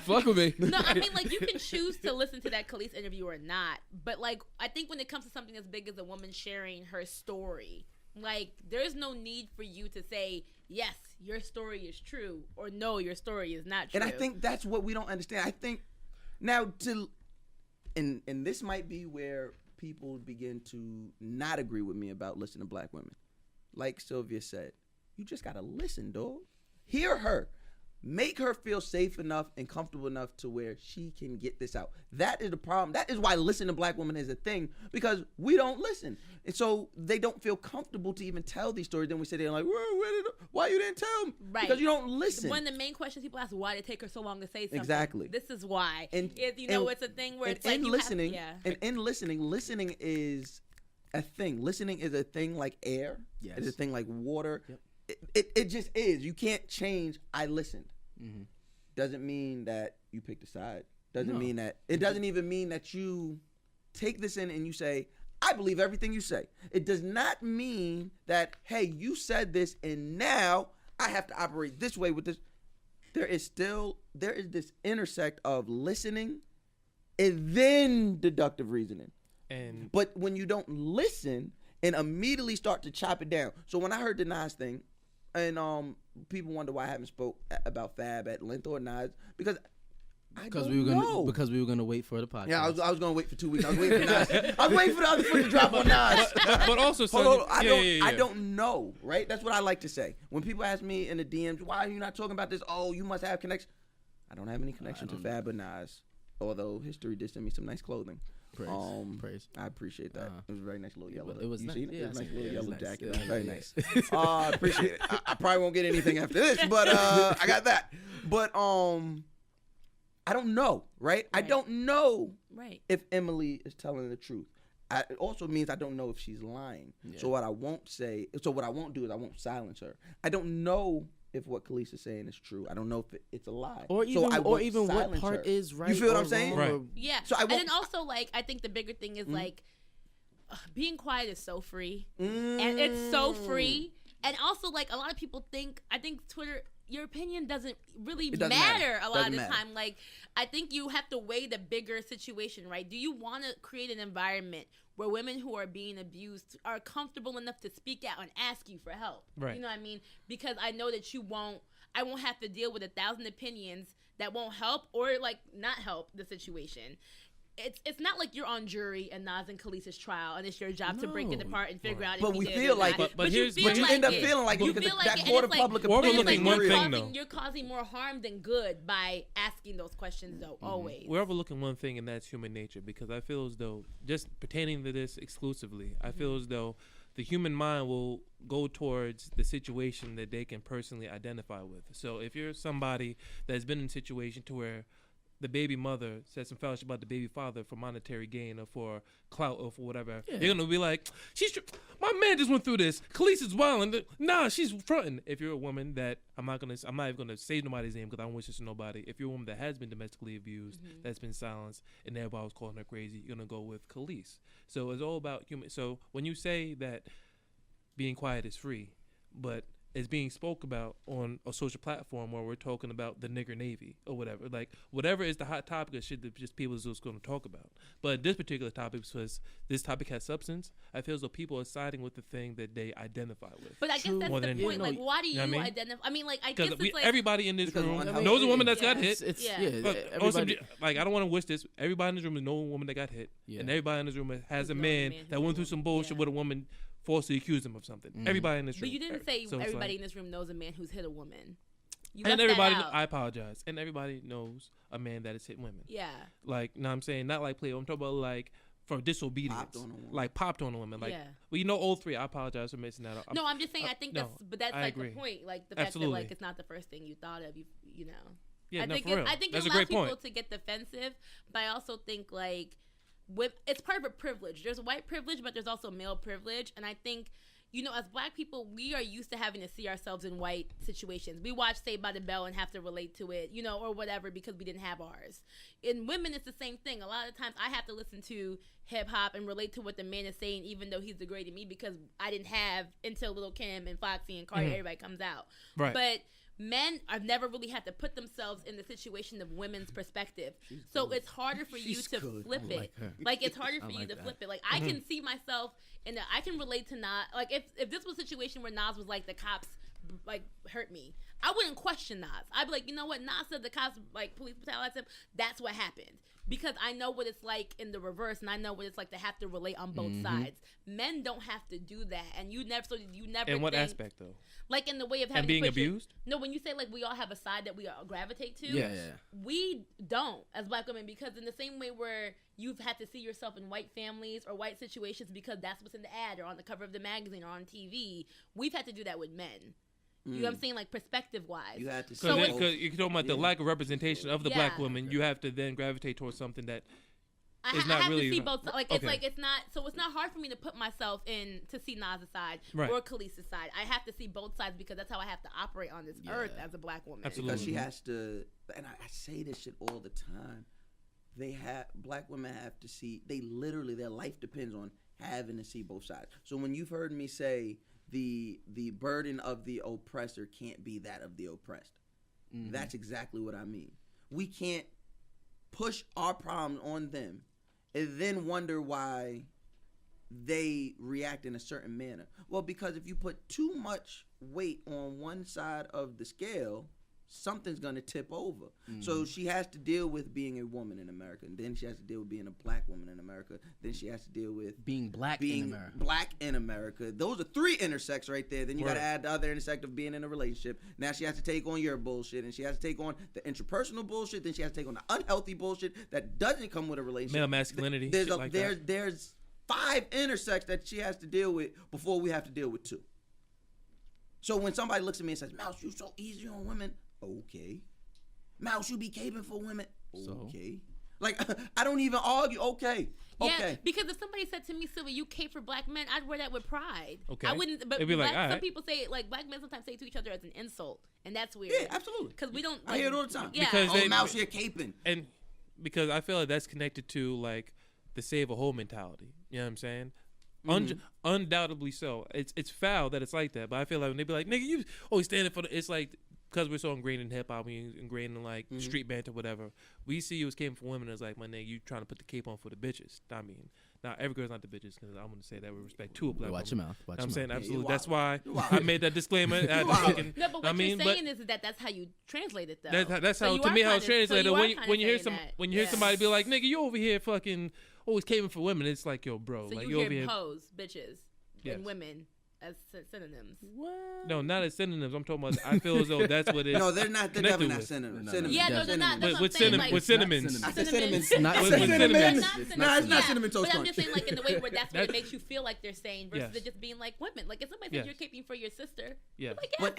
Fuck with me. No, I mean, like, you can choose to listen to that Khalees interview or not. But, like, I think when it comes to something as big as a woman sharing her story, like, there's no need for you to say, yes, your story is true, or no, your story is not true. And I think that's what we don't understand. I think now and this might be where people begin to not agree with me about listening to black women. Like Sylvia said, you just gotta listen, dog. Hear her. Make her feel safe enough and comfortable enough to where she can get this out. That is the problem. That is why listening to black women is a thing, because we don't listen. And so they don't feel comfortable to even tell these stories. Then we sit there like, why you didn't tell me? Right. Because you don't listen. One of the main questions people ask, why did it take her so long to say something? Exactly. This is why. And it's a thing where it's like you listening, have, and in listening is a thing. Listening is a thing like air. Yes. It's a thing like water. Yep. It just is. You can't change. I listened. Mm-hmm. Doesn't mean that you picked a side. Doesn't mean that. It doesn't even mean that you take this in and you say, I believe everything you say. It does not mean that, hey, you said this and now I have to operate this way with this. There is this intersect of listening and then deductive reasoning. But when you don't listen and immediately start to chop it down. So when I heard the Nas thing, and people wonder why I haven't spoke about Fab at length or Nas, because we were gonna wait for the podcast. Yeah, I was gonna wait for 2 weeks. I was waiting for Nas. I was waiting for the other foot to drop on Nas. But also, I don't know, right? That's what I like to say. When people ask me in the DMs, why are you not talking about this? Oh, you must have connection. I don't have any connection to Fab or Nas, although history did send me some nice clothing. Praise. I apprate that. It was a very nice little yellow. It was you nice. seen it? Yeah, It was a nice little yellow jacket. Yeah, It was very nice. I appreciate it. I probably won't get anything after this, but I got that. But I don't know, right? I don't know if Emily is telling the truth. It also means I don't know if she's lying. Yeah. So what I won't do is I won't silence her. I don't know if what Khalees is saying is true. I don't know if it's a lie. Or even what part is right. You feel what I'm saying? Right. Yeah. So and then also, like, I think the bigger thing is like being quiet is so free, and it's so free. And also, like, a lot of people think, I think Twitter, your opinion doesn't really matter a lot of the time. Like, I think you have to weigh the bigger situation, right? Do you want to create an environment where women who are being abused are comfortable enough to speak out and ask you for help? Right. You know what I mean? Because I know that I won't have to deal with 1,000 opinions that won't help or, like, not help the situation. It's not like you're on jury and Nas and Khalees's trial and it's your job to break it apart and figure out. But we feel like it. But you end up feeling like it because that court of public opinion. You're causing more harm than good by asking those questions, though. Always. We're overlooking one thing, and that's human nature. Because I feel as though, just pertaining to this exclusively, I feel as though the human mind will go towards the situation that they can personally identify with. So if you're somebody that's been in a situation to where the baby mother said some fellowship about the baby father for monetary gain or for clout or for whatever, you're gonna be like, my man just went through this. Khalees is wilding. Nah, she's fronting. If you're a woman that I'm not even gonna say nobody's name because I don't wish this to nobody. If you're a woman that has been domestically abused, that's been silenced, and everybody was calling her crazy, you're gonna go with Khalees. So it's all about human. So when you say that being quiet is free, but is being spoke about on a social platform where we're talking about the nigger navy or whatever. Like, whatever is the hot topic of shit that just people is just going to talk about. But this particular topic, because this topic has substance, I feel as though people are siding with the thing that they identify with. But I guess that's the point. Like, why do you identify? I mean, like, I guess it's like... Everybody in this room knows a woman that's got hit. But also, like, I don't want to wish this. Everybody in this room knows a woman that got hit. Yeah. And everybody in this room has a man that went through some bullshit with a woman falsely accuse him of something. Everybody in this room. But you didn't say everybody in this room knows a man who's hit a woman. And everybody, I apologize. And everybody knows a man that has hit women. Yeah. Like, no, I'm saying not like play. I'm talking about like for disobedience, popped on a woman. Like, well, you know, all three. I apologize for missing that. No, I'm just saying. I think that's like the point. Like the fact that like it's not the first thing you thought of. You know. Yeah, I think for real. I think that's it a allows great point. people to get defensive, but I also think like it's part of a privilege. There's white privilege, but there's also male privilege, and I think. You know, as black people, we are used to having to see ourselves in white situations. We watch Saved by the Bell and have to relate to it, you know, or whatever because we didn't have ours. In women, it's the same thing. A lot of times I have to listen to hip-hop and relate to what the man is saying, even though he's degrading me because I didn't have until Lil' Kim and Foxy and Cardi, everybody comes out. Right. But men have never really had to put themselves in the situation of women's perspective. So it's harder for you to flip it. Like, it's harder for you to flip it. Like, I can see myself and I can relate to Nas. Like, if this was a situation where Nas was like, the cops, like, hurt me, I wouldn't question Nas. I'd be like, you know what? Nas said the cops, like, police brutalized him. That's what happened. because I know what it's like in the reverse, and I know what it's like to have to relate on both sides. Men don't have to do that, and you never. In what aspect though? Like in the way of having and being to put abused. No, when you say like we all have a side that we all gravitate to. Yeah. We don't as black women, because in the same way where you've had to see yourself in white families or white situations because that's what's in the ad or on the cover of the magazine or on TV, we've had to do that with men. You know what I'm saying? Like, perspective-wise. You had to Because you're talking about the lack of representation of the black woman. You have to then gravitate towards something that is not I have really. to see both. Like, okay. it's not. So it's not hard for me to put myself in to see Naz's side or Khaleesi's side. I have to see both sides because that's how I have to operate on this earth as a black woman. Absolutely. Because she has to, and I say this shit all the time. Black women have to see. They literally, their life depends on having to see both sides. So when you've heard me say, the burden of the oppressor can't be that of the oppressed. That's exactly what I mean. We can't push our problems on them and then wonder why they react in a certain manner. Well, because if you put too much weight on one side of the scale, something's going to tip over. So she has to deal with being a woman in America, and then she has to deal with being a black woman in America, then she has to deal with being black in America. Those are 3 intersects right there. Then you got to add the other intersect of being in a relationship. Now she has to take on your bullshit, and she has to take on the interpersonal bullshit, then she has to take on the unhealthy bullshit that doesn't come with a relationship. Male masculinity. There's 5 intersects that she has to deal with before we have to deal with 2. So when somebody looks at me and says, "Mouse, you so easy on women," okay. "Mouse, you be caping for women," okay. Like, I don't even argue. Okay. Yeah, because if somebody said to me, "Sylvia, you cape for black men," I'd wear that with pride. Okay. I wouldn't. But it'd be like, some people say it, like, black men sometimes say it to each other as an insult, and that's weird. Yeah, absolutely. Because we don't. I hear it all the time. Yeah. Because Mouse, you're caping. And because I feel like that's connected to like the save a hole mentality. You know what I'm saying? Undoubtedly so. It's foul that it's like that, but I feel like when they be like, "Nigga, you always standing for the," it's like, because we're so ingrained in hip hop, we ingrained in like street banter, whatever. We see you as caping for women as like, my nigga, you trying to put the cape on for the bitches. I mean, now every girl's not the bitches, because I'm gonna say that with respect to a black Watch woman. your mouth. Watch I'm your saying mouth. absolutely. That's why I made that disclaimer. No, but what you're saying is that that's how you translate it, though. That's how, to me, how it's translated. When you hear somebody be like, "Nigga, you over here fucking always caping for women," it's like, yo, bro, so like you over hear here hoes, bitches, and women as synonyms. What? No, not as synonyms. I'm talking about. I feel as though that's what it's. No, they're not. They're definitely not with. synonyms. Yeah, no, they're not. That's what I'm With saying. cinnamons. I said cinnamons. Not With cinnamon. cinnamon. No, it's not cinnamon toast But I'm crunch. just saying, like, in the way where that's what it makes you feel like they're saying versus Yes. it just being like women. Like, if somebody says you're caping for your sister, Yeah. like, yeah.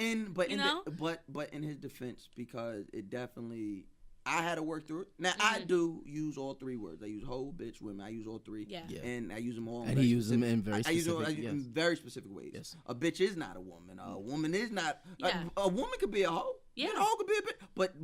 But in his defense, because it definitely, I had to work through it. Now I do use all 3 words. I use hoe, bitch, women. I use all 3. Yeah. And I use them all. And he uses them in very I use specific. them in very specific ways. Yes. A bitch is not a woman. A woman is not. Yeah. A woman could be a hoe. Yeah. A hoe could be a bitch. But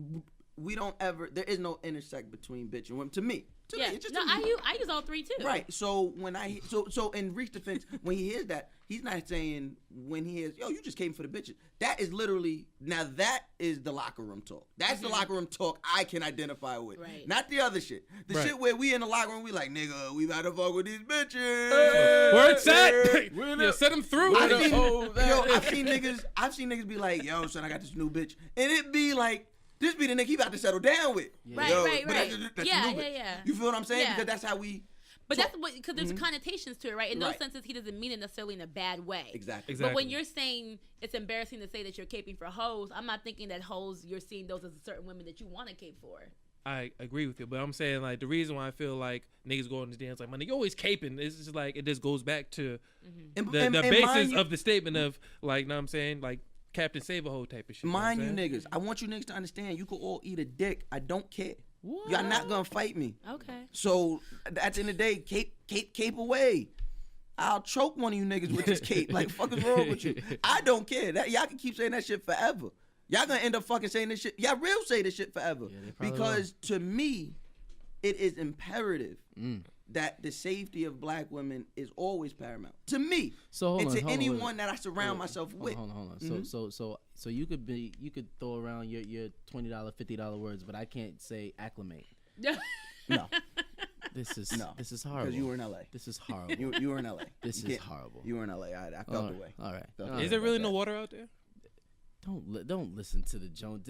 we don't ever. There is no intersect between bitch and women. To me. Yeah. It's just No, to me. I use all 3 too. Right. So when so in Reek's defense, when he hears that, he's not saying when he hears, "Yo, you just came for the bitches." That is literally, now that is the locker room talk. That's the locker room talk I can identify with. Right. Not the other shit. The shit where we in the locker room, we like, "Nigga, we about to fuck with these bitches." Word set. Yeah, set them through. I've seen niggas be like, "Yo, son, I got this new bitch," and it be like, this be the nigga he about to settle down with. Right, Yo, right. but that's Yeah, the new bitch. yeah. You feel what I'm saying? Yeah. Because that's how we. But that's what, because there's connotations to it, right? In those Right. senses, he doesn't mean it necessarily in a bad way. Exactly. But when you're saying it's embarrassing to say that you're caping for hoes, I'm not thinking that hoes, you're seeing those as certain women that you want to cape for. I agree with you, but I'm saying like the reason why I feel like niggas go on this dance like, "My nigga, you always caping," it's just like it just goes back to the basis of the statement of like, know what I'm saying, like Captain Save-A-Hole type of shit. Mind you, niggas, I want you niggas to understand, you could all eat a dick. I don't care. What? Y'all not gonna fight me. Okay. So at the end of the day, cape away. I'll choke one of you niggas with this cape. Like, fuck is wrong with you? I don't care. That y'all can keep saying that shit forever. Y'all gonna end up fucking saying this shit. Y'all real say this shit forever. Because to me, it is imperative that the safety of black women is always paramount. To me. So and to anyone that I surround myself with. Hold on. So you could throw around your $20, $50 words, but I can't say acclimate. No. This is horrible. Because you were in LA. This is horrible. You were in LA. This is horrible. You were in LA. I felt the way. All right. Is there really no water out there? Don't listen to the Jones.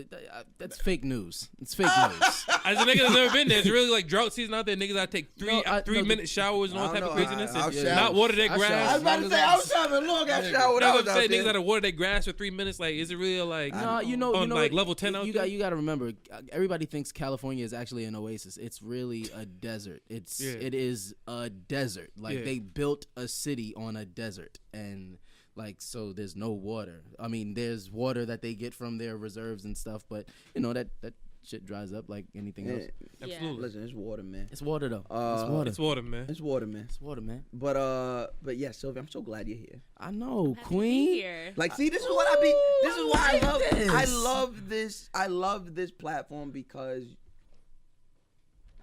That's fake news. It's fake news. As a nigga that's never been there, it's really like drought season out there. Niggas gotta take 3-minute showers and all type of craziness. And not water their grass. I was about to say, I was having a long ass shower. I was say niggas gotta water their grass for 3 minutes. Like, is it really like? No, you know, like level 10 out there. You got to remember, everybody thinks California is actually an oasis. It's really a desert. It is a desert. Like they built a city on a desert, and like so there's no water. I mean, there's water that they get from their reserves and stuff, but you know that shit dries up like anything else. Absolutely. Listen, it's water, man. It's water though. It's water, man. It's water, man. It's water, man. But yeah, Sylvia, I'm so glad you're here. I know, Happy to be Queen. here. Like, see, this is what I be. This is why I love. this. I love this platform because.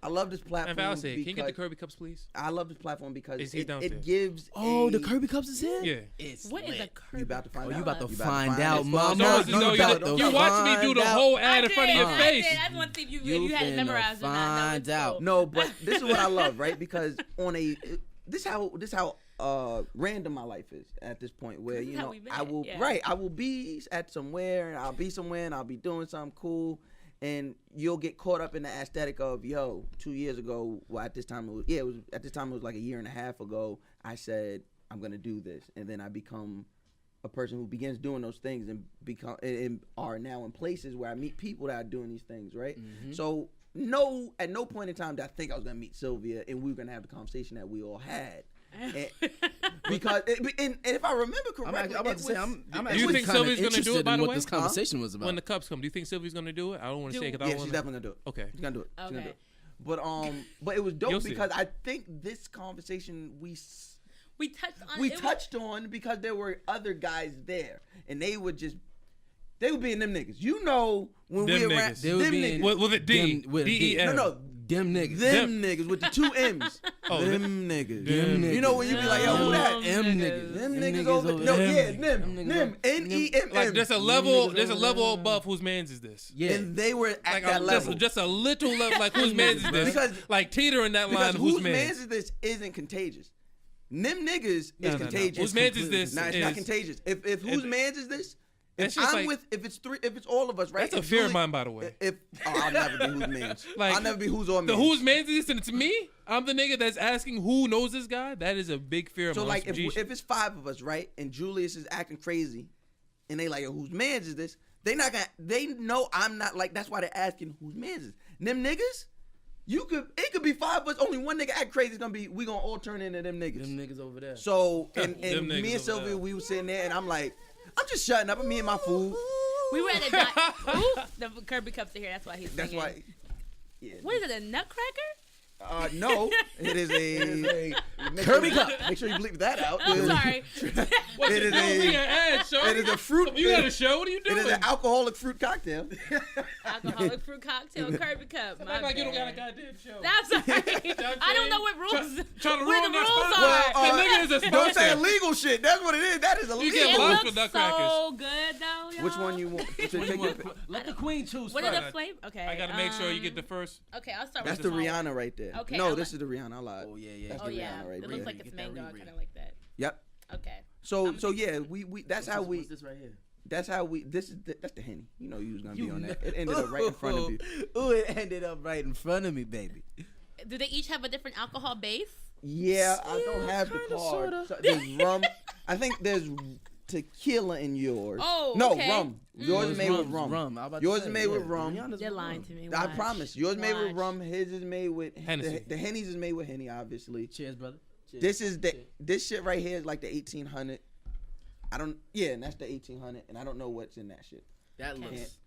I love this platform. And Val said, can you get the Kirby cups, please? I love this platform because He's downstairs. it gives. The Kirby Cups is here. Yeah. It's What is lit. a Kirby? You about to find out. You about to You find out. out, mama. No, you watched me do the whole ad in front of your face. I just want to see if you had it memorized or not. Find out. No, but this is what I love, right? Because this how random my life is at this point, where This is how we met, I will be at somewhere, and I'll be somewhere, and I'll be doing something cool. And you'll get caught up in the aesthetic of 2 years ago. Well, at this time it was like a year and a half ago. I said I'm gonna do this, and then I become a person who begins doing those things and are now in places where I meet people that are doing these things, right? Mm-hmm. So at no point in time did I think I was gonna meet Sylvia and we were gonna have the conversation that we all had. Because and if I remember correctly, Do you think Sylvia's gonna do it? By the way, what this conversation was about. When the cups come, do you think Sylvia's gonna do it? I don't want to say because she's definitely gonna do it. Okay, she's gonna do it. She's Okay. gonna do it. But it was You'll dope see. because I think this conversation we touched touched on because there were other guys there and they would be in them niggas. You know when Them we around niggas. They would them be niggas. in- What was it? D-E-M. No, Them niggas. them niggas with the two M's. Oh, them niggas. Them You know when you be like, yo, who that? Them niggas. niggas. Them niggas over. No, there. yeah, Them them. niggas N-E-M-M. Like there's a level above whose man's is this? Yeah. And they were at Like that level. just a little level. Like whose man's is this? Because- like teetering that Because line. Whose whose man's? man's is this isn't contagious. Them niggas is No. contagious. Whose man's is this? Nah, it's not contagious. If whose man's is this? That's If just I'm like- if it's all of us, right? That's a If fear of Julie- mine, by the way. I'll never be whose man's. Like, I'll never be whose or The man's. whose man's is this and it's me? I'm the nigga that's asking who knows this guy? That is a big fear of So mine. like Some G shit. if it's 5 of us, right, and Julius is acting crazy, and they like, whose man's is this? They know I'm not like. That's why they're asking whose man's is. Them niggas, it could be 5 of us. Only one nigga act crazy. We gonna all turn into them niggas. Them niggas over there. So Them and niggas me and over Sylvia, there. we were sitting there, and I'm like, I'm just shutting up. I'm eating my food. We were at the Kirby cups are here. That's why he's That's singing. why. Yeah. What is it? A nutcracker? No, it is a Kirby cup. Make sure you bleep that out. I'm sorry. What's it is we a- an ad show. it is a fruit- You got a show? What are you It doing? is an alcoholic fruit cocktail. Alcoholic fruit cocktail Kirby cup. My Act like you don't got a bad. goddamn show. That's sorry. I don't know what rules. Trying to What ruin the that rules sponsor. are. Well, The nigga is a Don't say sponsor. illegal shit. That's what it is. That is illegal. get It lost looks with nutcrackers. so good though, y'all. Which one you want? Let the queen choose What first. are the flavor? Okay. I gotta make sure you get the first. Okay, I'll start That's with the small one. Rihanna right there. Okay, No, I'll this let- is the Rihanna. I lied. Oh yeah, yeah. That's Oh the yeah, Rihanna right it there. looks like You it's get that mango. I Riri. kind of like that. Yep. Okay. So yeah, we that's how we What's this right here? that's how we that's the Henny. You know you was gonna be on that. It ended up right in front of you. Ooh, it ended up right in front of me, baby. Do they each have a different alcohol base? Yeah, I don't Yeah, have the kinda, card. sorta. So there's rum. I think there's tequila in yours. Oh, no, okay. rum. Yours is made with rum. I'm about to Yours say, is made with yeah, rum. Rihanna's They're with lying rum. to me. I Watch. promise. Yours made with Watch. rum. His is made with Hennessy. The Henny's is made with Henny, obviously. Cheers, brother. Cheers. This shit right here is like the 1800. And that's the 1800, and I don't know what's in that shit. That Okay. looks.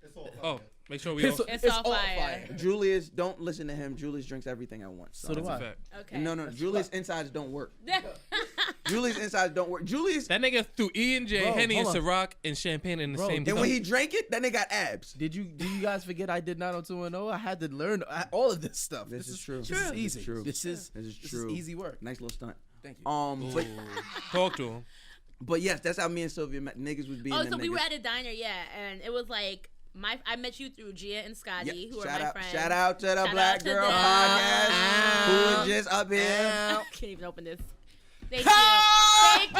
Oh, make sure we all. It's all fire. Julius, don't listen to him. Julius drinks everything at once. So do That's a I. fact. Okay. No. Julius insides don't work. Julius insides don't work. Julius, That nigga threw E and J, Bro, Henny, and hold on. Ciroc and champagne in the Bro, same and cup. when he drank it, that nigga got abs. Did you guys forget I did 90210? I had to learn all of this stuff. This is true. This This is is easy. true. This is true. easy work. Nice little stunt. Thank you. But Talk to him. but yes, that's how me and Sylvia met. Niggas was being. Oh, them so we niggas. were at a diner, yeah, and it was like I met you through Gia and Scotty, Yep. who are shout my out, friends. Shout out to the Shout Black out to Girl them. Podcast, who was just up here. I can't even open this. Thank you. Thank you.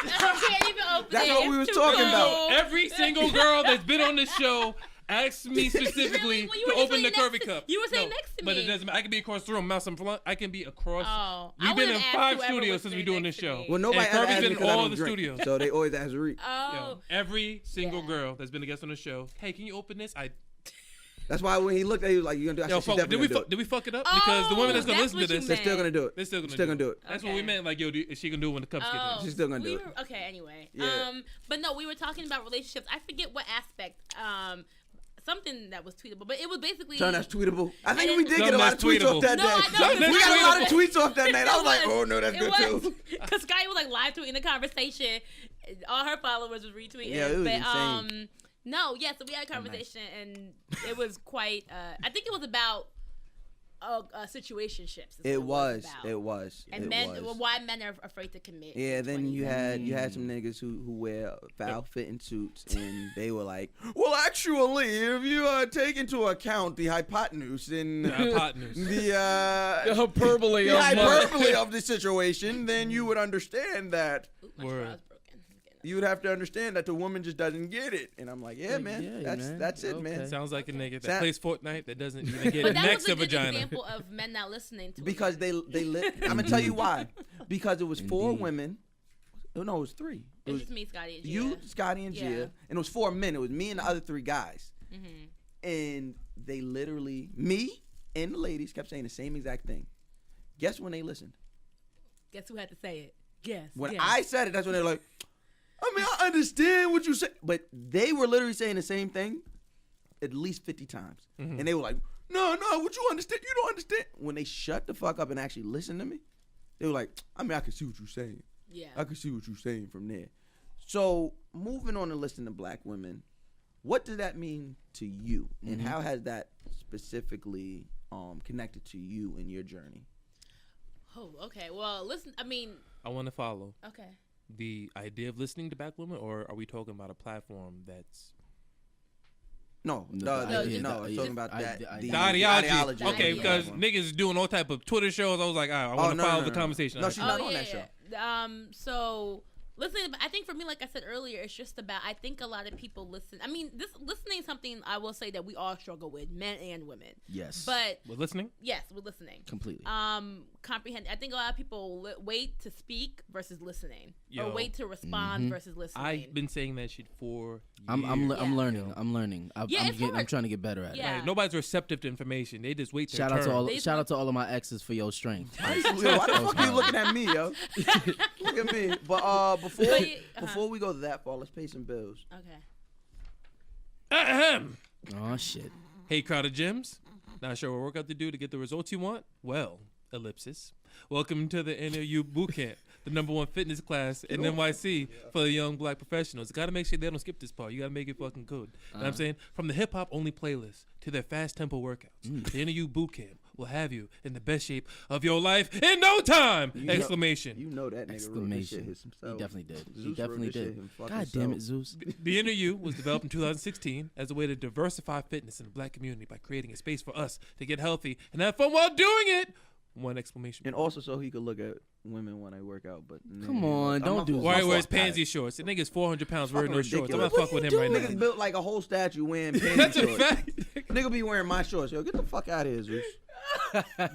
I can't even open That's it. what we It's was too talking cool. about. Every single girl that's been on this show asked me specifically Really? Well, you to were open the sitting Kirby next to- cup. you were sitting next to But me. it doesn't matter. I can be across the room. Mouse and Blunt. I can be across. Oh, I We've been in would've asked 5 whoever studios was since we're sitting doing next this to show. me. Well, nobody And ever Kirby's asked me been in because I all don't the drink, studios. so they always ask Reek. Oh. Yo, every single Yeah. girl that's been a guest on the show. Hey, can you open this? That's why when he looked at it, he was like, "You gonna do?" I Yo, said, "She's fuck, definitely gonna do it." did we fuck it up? Because the women that's gonna that's listen to what you this, They're meant. still gonna do it. they're still gonna, Still gonna do it. That's what we meant. Like, yo, is she gonna do it when the cups get Oh, there? She's still gonna do it. Okay, anyway. Yeah. But no, we were talking about relationships. I forget what aspect. Something that was tweetable, but it was basically. Son, that's tweetable. I think And we it- did get a lot of Something tweets that's off that No, day. I know, Something We that's got a lot of tweetable. tweets off that night. I was like, "Oh no, that's good too." Because Sky was like live tweeting the conversation. All her followers was retweeting. Yeah, it was but, insane. No, yeah, so we had a conversation and it was quite. I think it was about situationships. is It what was. about. It was. And it men, was. why men are afraid to commit. Yeah, in then you 20s. had some niggas who wear foul fitting suits, and they were like, "Well, actually, if you take into account the hypotenuse and The hypotenuse. the hyperbole the hyperbole of the situation, then you would understand that Oop, my Word. straw is broken. It's getting you would have to understand that the woman just doesn't get it." And I'm like, "Yeah, man, yeah, man. that's it, man." Okay. Sounds like a nigga that Sa- plays Fortnite that doesn't even get But that next was a to good vagina. example of men not listening to Because women. they lit. I'm gonna tell you why. Because it was 4 Indeed. women. Oh, no, it was 3. It was just me, Scotty, and you, Gia. Scotty, and Gia, Yeah. and it was 4 men. It was me and the other 3 guys. Mhm. And they literally, me and the ladies, kept saying the same exact thing. Guess when they listened? Guess who had to say it? Guess. When guess. I said it, that's when they were like, "I mean, I understand what you say," but they were literally saying the same thing at least 50 times, and they were like, "No, what you understand? You don't understand." When they shut the fuck up and actually listened to me, they were like, "I mean, I can see what you're saying. Yeah. I can see what you're saying from there." So moving on to listening to black women, what does that mean to you, and how has that specifically connected to you in your journey? Oh, okay. Well, listen. I mean, I want to follow okay. the idea of listening to black women, or are we talking about a platform that's No, No, no, the idea, no. I'm talking about the that. idea. the ideology? The Okay, idea. because niggas doing all type of Twitter shows. I was like, all right, I want to follow the conversation. No, All she's right. not on that show. So listening, I think for me, like I said earlier, it's just about. I think a lot of people listen. I mean, this listening is something I will say that we all struggle with, men and women. Yes. But We're listening. yes, we're listening. completely. Comprehend. I think a lot of people wait to speak versus listening, Yo. or wait to respond versus listening. I've been saying that shit for years. I'm Yeah. learning. I'm learning. Yeah, it's I'm hard. trying to get better at Yeah. it. Like, nobody's receptive to information. They just wait their Shout out to turn. all. They- Shout out to all of my exes for your strength. Why the fuck are you looking at me, yo? Look at me. But before we go that far, let's pay some bills. Okay. Ahem. Oh shit. Hey, crowd of gyms. Not sure what workout to do to get the results you want? Well, ellipsis. Welcome to the NLU Bootcamp, the #1 fitness class in NYC for the young black professionals. Got to make sure they don't skip this part. You got to make it fucking good. Know what I'm saying? From the hip hop only playlist to their fast tempo workouts, the NLU Bootcamp will have you in the best shape of your life in no time! Exclamation. You know that nigga wrote this shit Exclamation. himself. He definitely did. He Zeus wrote definitely this shit did. him fucking God damn it, self. Zeus. The NLU was developed in 2016 as a way to diversify fitness in the black community by creating a space for us to get healthy and have fun while doing it. One exclamation. And also so he could look at women when I work out. But Come on, I'm don't not do fucking- Why he I'm wears fucking pansy shorts? The nigga's 400 pounds wearing Fucking no shorts. I'm not ridiculous. fucking with him right Niggas now. built like a whole statue wearing pansy That's a shorts. fact. Nigga be wearing my shorts. Yo, get the fuck out of here, Zeus.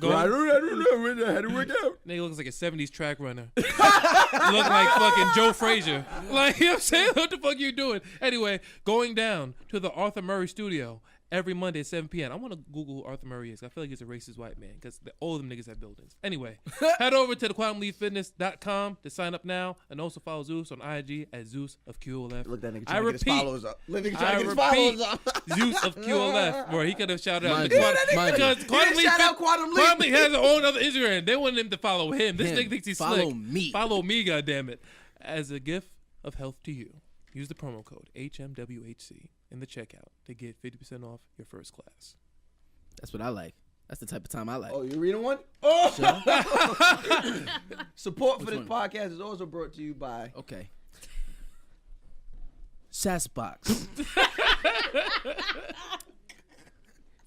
Going- I don't know how to work out. Nigga looks like a 70s track runner. Look like fucking Joe Frazier. Like, you know what I'm saying? What the fuck you doing? Anyway, going down to the Arthur Murray studio every Monday at 7 p.m. I want to Google who Arthur Murray is. I feel like he's a racist white man because all of them niggas have buildings. Anyway, head over to thequantumleapfitness.com to sign up now and also follow Zeus on IG at Zeus of QLF. Look, that nigga I trying to get his repeat. followers up. Look, nigga I trying to get his repeat, followers up. Zeus of QLF. Bro, he could have shouted out Mind the you, Quantum mind you. because He didn't Quantum Leap shout out Quantum Leap. Quantum Leap has his own other Instagram. They wanted him to follow him. This Him. nigga thinks he's Follow slick. me. Follow me, goddammit. As a gift of health to you, use the promo code HMWHC in the checkout to get 50% off your first class. That's what I like. That's the type of time I like. Oh, you reading one? Oh! Support for Which this one? podcast is also brought to you by Okay. Sassbox.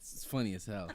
It's funny as hell.